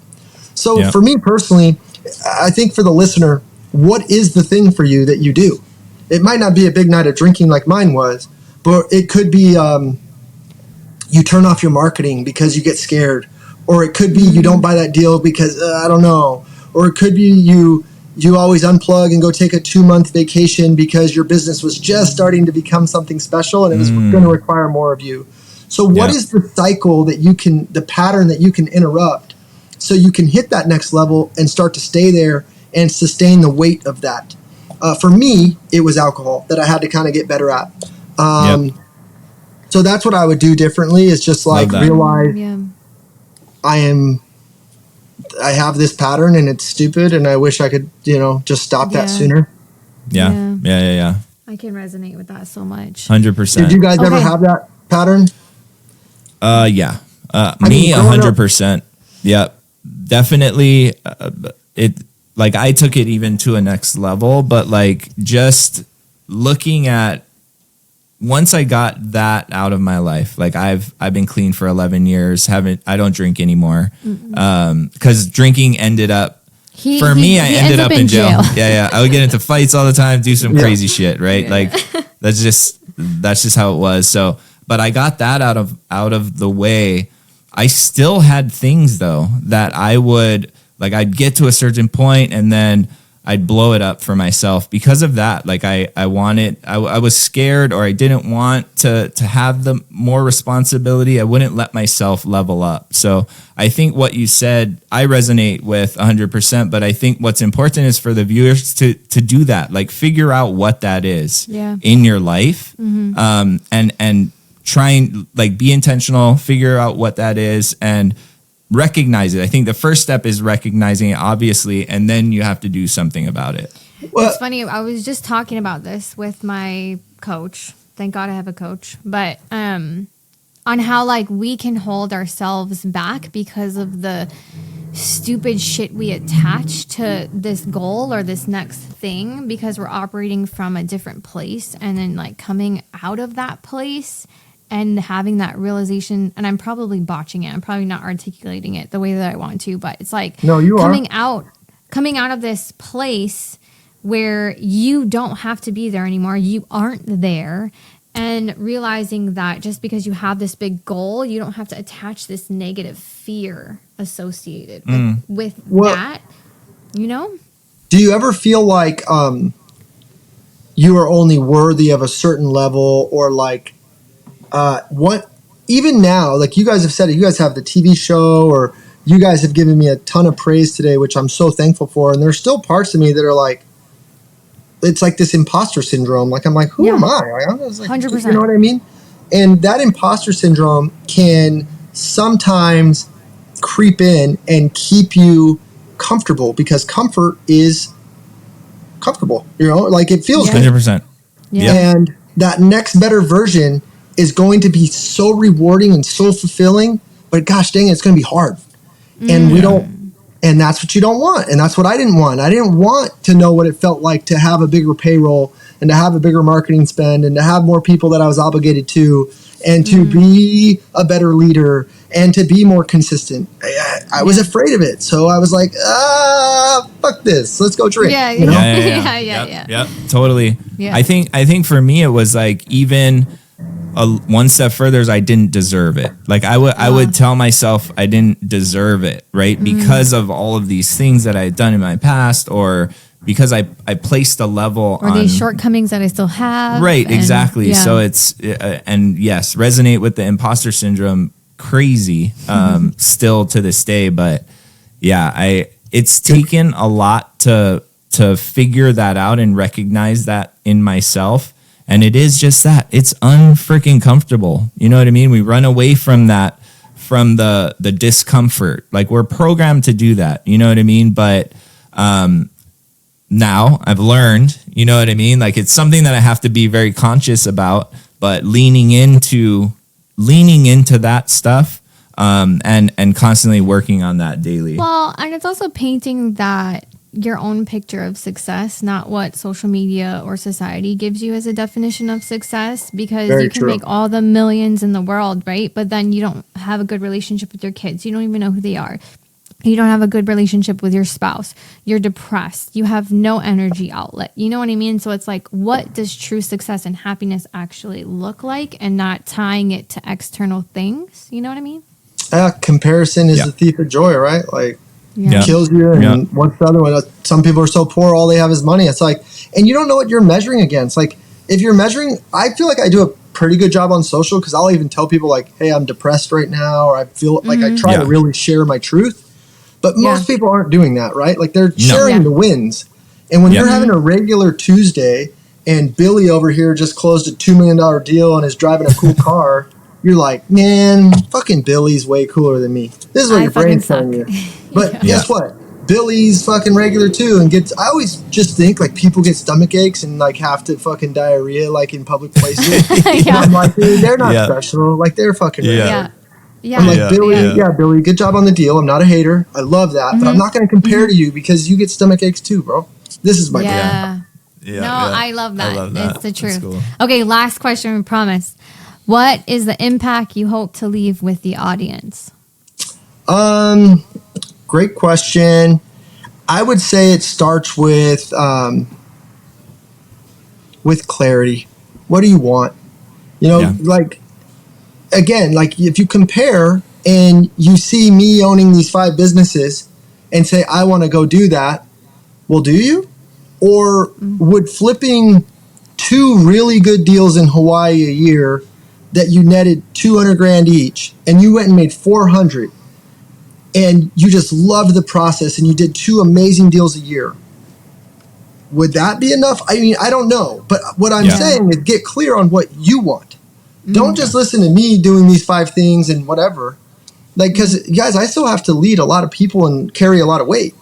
S1: So for me personally, I think for the listener, what is the thing for you that you do? It might not be a big night of drinking like mine was, but it could be you turn off your marketing because you get scared, or it could be you don't buy that deal because I don't know, or it could be you always unplug and go take a 2-month vacation because your business was just starting to become something special and it was going to require more of you. So what is the cycle that the pattern that you can interrupt so you can hit that next level and start to stay there and sustain the weight of that? For me, it was alcohol that I had to kind of get better at. So that's what I would do differently, is just like realize I have this pattern and it's stupid and I wish I could, just stop that sooner.
S3: Yeah.
S2: I can resonate with that so much.
S3: 100%.
S1: Did you guys ever have that pattern?
S3: Yeah. Me, 100%. Yep. Definitely. It like I took it even to a next level, but like just looking at, once I got that out of my life, like I've been clean for 11 years. I don't drink anymore. Cause drinking ended up, I ended up in jail. Yeah. I would get into fights all the time, do some crazy shit. Right. Yeah. Like that's just how it was. So, but I got that out of the way. I still had things though that I'd get to a certain point and then I'd blow it up for myself because of that. Like I was scared, or I didn't want to have the more responsibility. I wouldn't let myself level up. So I think what you said, I resonate with 100%, but I think what's important is for the viewers to do that, like figure out what that is in your life. And try and like be intentional, figure out what that is and recognize it. I think the first step is recognizing it, obviously, and then you have to do something about it.
S2: Well, it's funny. I was just talking about this with my coach. Thank God I have a coach. But on how like we can hold ourselves back because of the stupid shit we attach to this goal or this next thing, because we're operating from a different place, and then like coming out of that place and having that realization, and I'm probably botching it. I'm probably not articulating it the way that I want to, but it's like coming out of this place where you don't have to be there anymore. You aren't there, and realizing that just because you have this big goal, you don't have to attach this negative fear associated with that,
S1: Do you ever feel like you are only worthy of a certain level, or like, even now, like you guys have said it, you guys have the TV show, or you guys have given me a ton of praise today, which I'm so thankful for. And there's still parts of me that are like, it's like this imposter syndrome. Like, I'm like, who am I? I was like,
S2: 100%.
S1: you know what I mean? And that imposter syndrome can sometimes creep in and keep you comfortable, because comfort is comfortable, you know, like it feels good.
S3: 100%.
S2: Yeah.
S1: And that next better version is going to be so rewarding and so fulfilling, but gosh dang it, it's going to be hard. And we don't, and that's what you don't want. And that's what I didn't want. I didn't want to know what it felt like to have a bigger payroll and to have a bigger marketing spend and to have more people that I was obligated to, and to be a better leader and to be more consistent. I was afraid of it. So I was like, fuck this. Let's go drink.
S2: Yeah,
S1: you know?
S2: yeah.
S3: Totally.
S2: Yeah.
S3: I think for me, it was like even one step further is I didn't deserve it. Like I would tell myself I didn't deserve it, right? Because of all of these things that I had done in my past, or because I placed a level
S2: or
S3: on
S2: these shortcomings that I still have.
S3: Right,
S2: and,
S3: exactly.
S2: yeah.
S3: So it's, and yes, resonate with the imposter syndrome crazy still to this day. But yeah, it's taken a lot to figure that out and recognize that in myself. And it is just that it's unfreaking comfortable. You know what I mean? We run away from that, from the discomfort. Like we're programmed to do that. You know what I mean? But now I've learned, you know what I mean? Like it's something that I have to be very conscious about, but leaning into that stuff and constantly working on that daily.
S2: Well, and it's also painting that your own picture of success, not what social media or society gives you as a definition of success, because
S1: Very
S2: you can
S1: true.
S2: make all the millions in the world, right? But then you don't have a good relationship with your kids. You don't even know who they are. You don't have a good relationship with your spouse. You're depressed. You have no energy outlet. You know what I mean? So it's like, what does true success and happiness actually look like, and not tying it to external things? You know what I mean?
S1: Comparison is the thief of joy, right? Like,
S3: Yeah.
S1: kills you. And what's the other one? Some people are so poor, all they have is money. It's like, and you don't know what you're measuring against. Like, if you're measuring, I feel like I do a pretty good job on social, because I'll even tell people like, hey, I'm depressed right now, or I feel like I try to really share my truth. But most people aren't doing that, right? Like they're sharing the wins. And when you're having a regular Tuesday and Billy over here just closed a $2 million deal and is driving a cool car, you're like, man, fucking Billy's way cooler than me. This is what your brain's telling you. But guess what? Billy's fucking regular too, and I always just think like people get stomach aches and like have to fucking diarrhea like in public places. And I'm like, dude, they're not special. Like they're fucking regular.
S2: Yeah.
S1: I'm like, Billy, good job on the deal. I'm not a hater. I love that. But I'm not going to compare to you, because you get stomach aches too, bro. This is my
S2: brand.
S3: Yeah.
S2: I love that.
S3: I love that.
S2: It's the truth.
S3: Cool.
S2: Okay, last question, we promise. What is the impact you hope to leave with the audience?
S1: Great question. I would say it starts with clarity. What do you want? You know, like, again, like if you compare and you see me owning these 5 businesses and say, I want to go do that. Well, do you? Or would flipping 2 really good deals in Hawaii a year that you netted 200 grand each, and you went and made 400, and you just loved the process and you did 2 amazing deals a year, would that be enough? I mean, I don't know. But what I'm saying is get clear on what you want. Don't just listen to me doing these 5 things and whatever. Like, because guys, I still have to lead a lot of people and carry a lot of weight.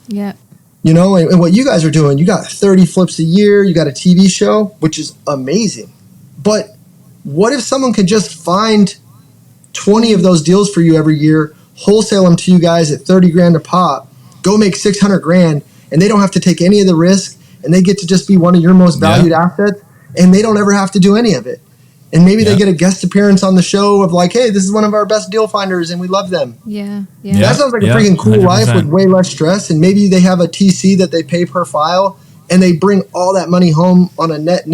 S2: Yeah.
S1: You know, and what you guys are doing, you got 30 flips a year, you got a TV show, which is amazing. But what if someone could just find 20 of those deals for you every year, wholesale them to you guys at 30 grand a pop, go make 600 grand, and they don't have to take any of the risk, and they get to just be one of your most valued assets, and they don't ever have to do any of it. And maybe they get a guest appearance on the show of like, hey, this is one of our best deal finders and we love them.
S2: Yeah.
S1: That sounds like a freaking cool
S3: 100%.
S1: life with way less stress. And maybe they have a TC that they pay per file and they bring all that money home on a net.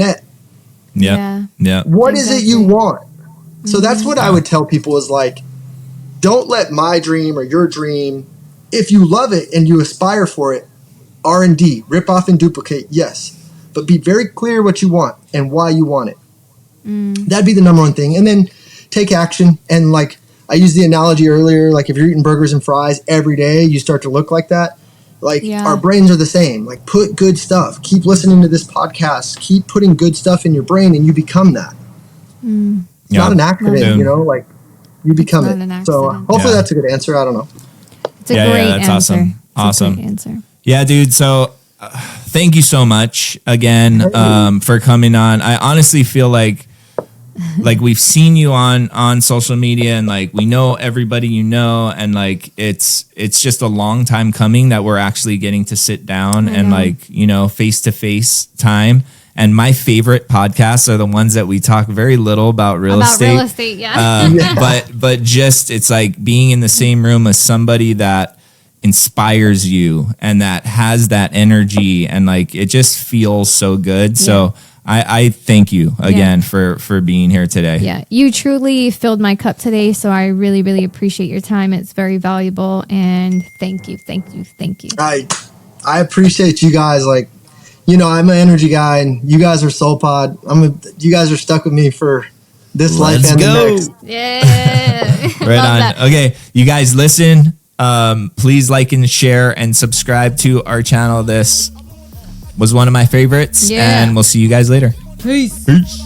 S3: Yeah.
S1: What is it you want? So that's what I would tell people is like, don't let my dream or your dream, if you love it and you aspire for it, R&D, rip off and duplicate, yes. But be very clear what you want and why you want it. That'd be the number one thing. And then take action. And like I used the analogy earlier, like if you're eating burgers and fries every day, you start to look like that. Like
S2: Yeah.
S1: our brains are the same. Like put good stuff. Keep listening to this podcast. Keep putting good stuff in your brain, and you become that. It's not an accident,
S3: Boom.
S1: you know. Like you become
S2: not
S1: it.
S2: an
S1: So
S2: accident.
S1: hopefully
S3: Yeah.
S1: that's a good answer. I don't know.
S2: It's a
S3: Yeah,
S2: great
S3: that's
S2: answer.
S3: awesome.
S2: It's a
S3: Awesome.
S2: great answer.
S3: Yeah, dude. So thank you so much again for coming on. I honestly feel like we've seen you on social media, and like we know everybody you know, and like it's just a long time coming that we're actually getting to sit down and
S2: know.
S3: like, you know, face to face time. And my favorite podcasts are the ones that we talk very little about real estate.
S2: Real estate, yeah.
S3: But just it's like being in the same room with somebody that inspires you and that has that energy, and like it just feels so good. So I thank you again for being here today.
S2: Yeah, you truly filled my cup today, so I really, really appreciate your time. It's very valuable, and thank you.
S1: I appreciate you guys. Like, you know, I'm an energy guy, and you guys are SoulPod. You guys are stuck with me for this life
S3: Let's
S1: and
S3: go.
S1: the next.
S2: Yeah.
S3: Right
S2: Love
S3: on.
S2: that.
S3: Okay, you guys listen. Please like and share and subscribe to our channel. This was one of my favorites,
S2: Yeah.
S3: and we'll see you guys later.
S2: Peace.
S3: Peace.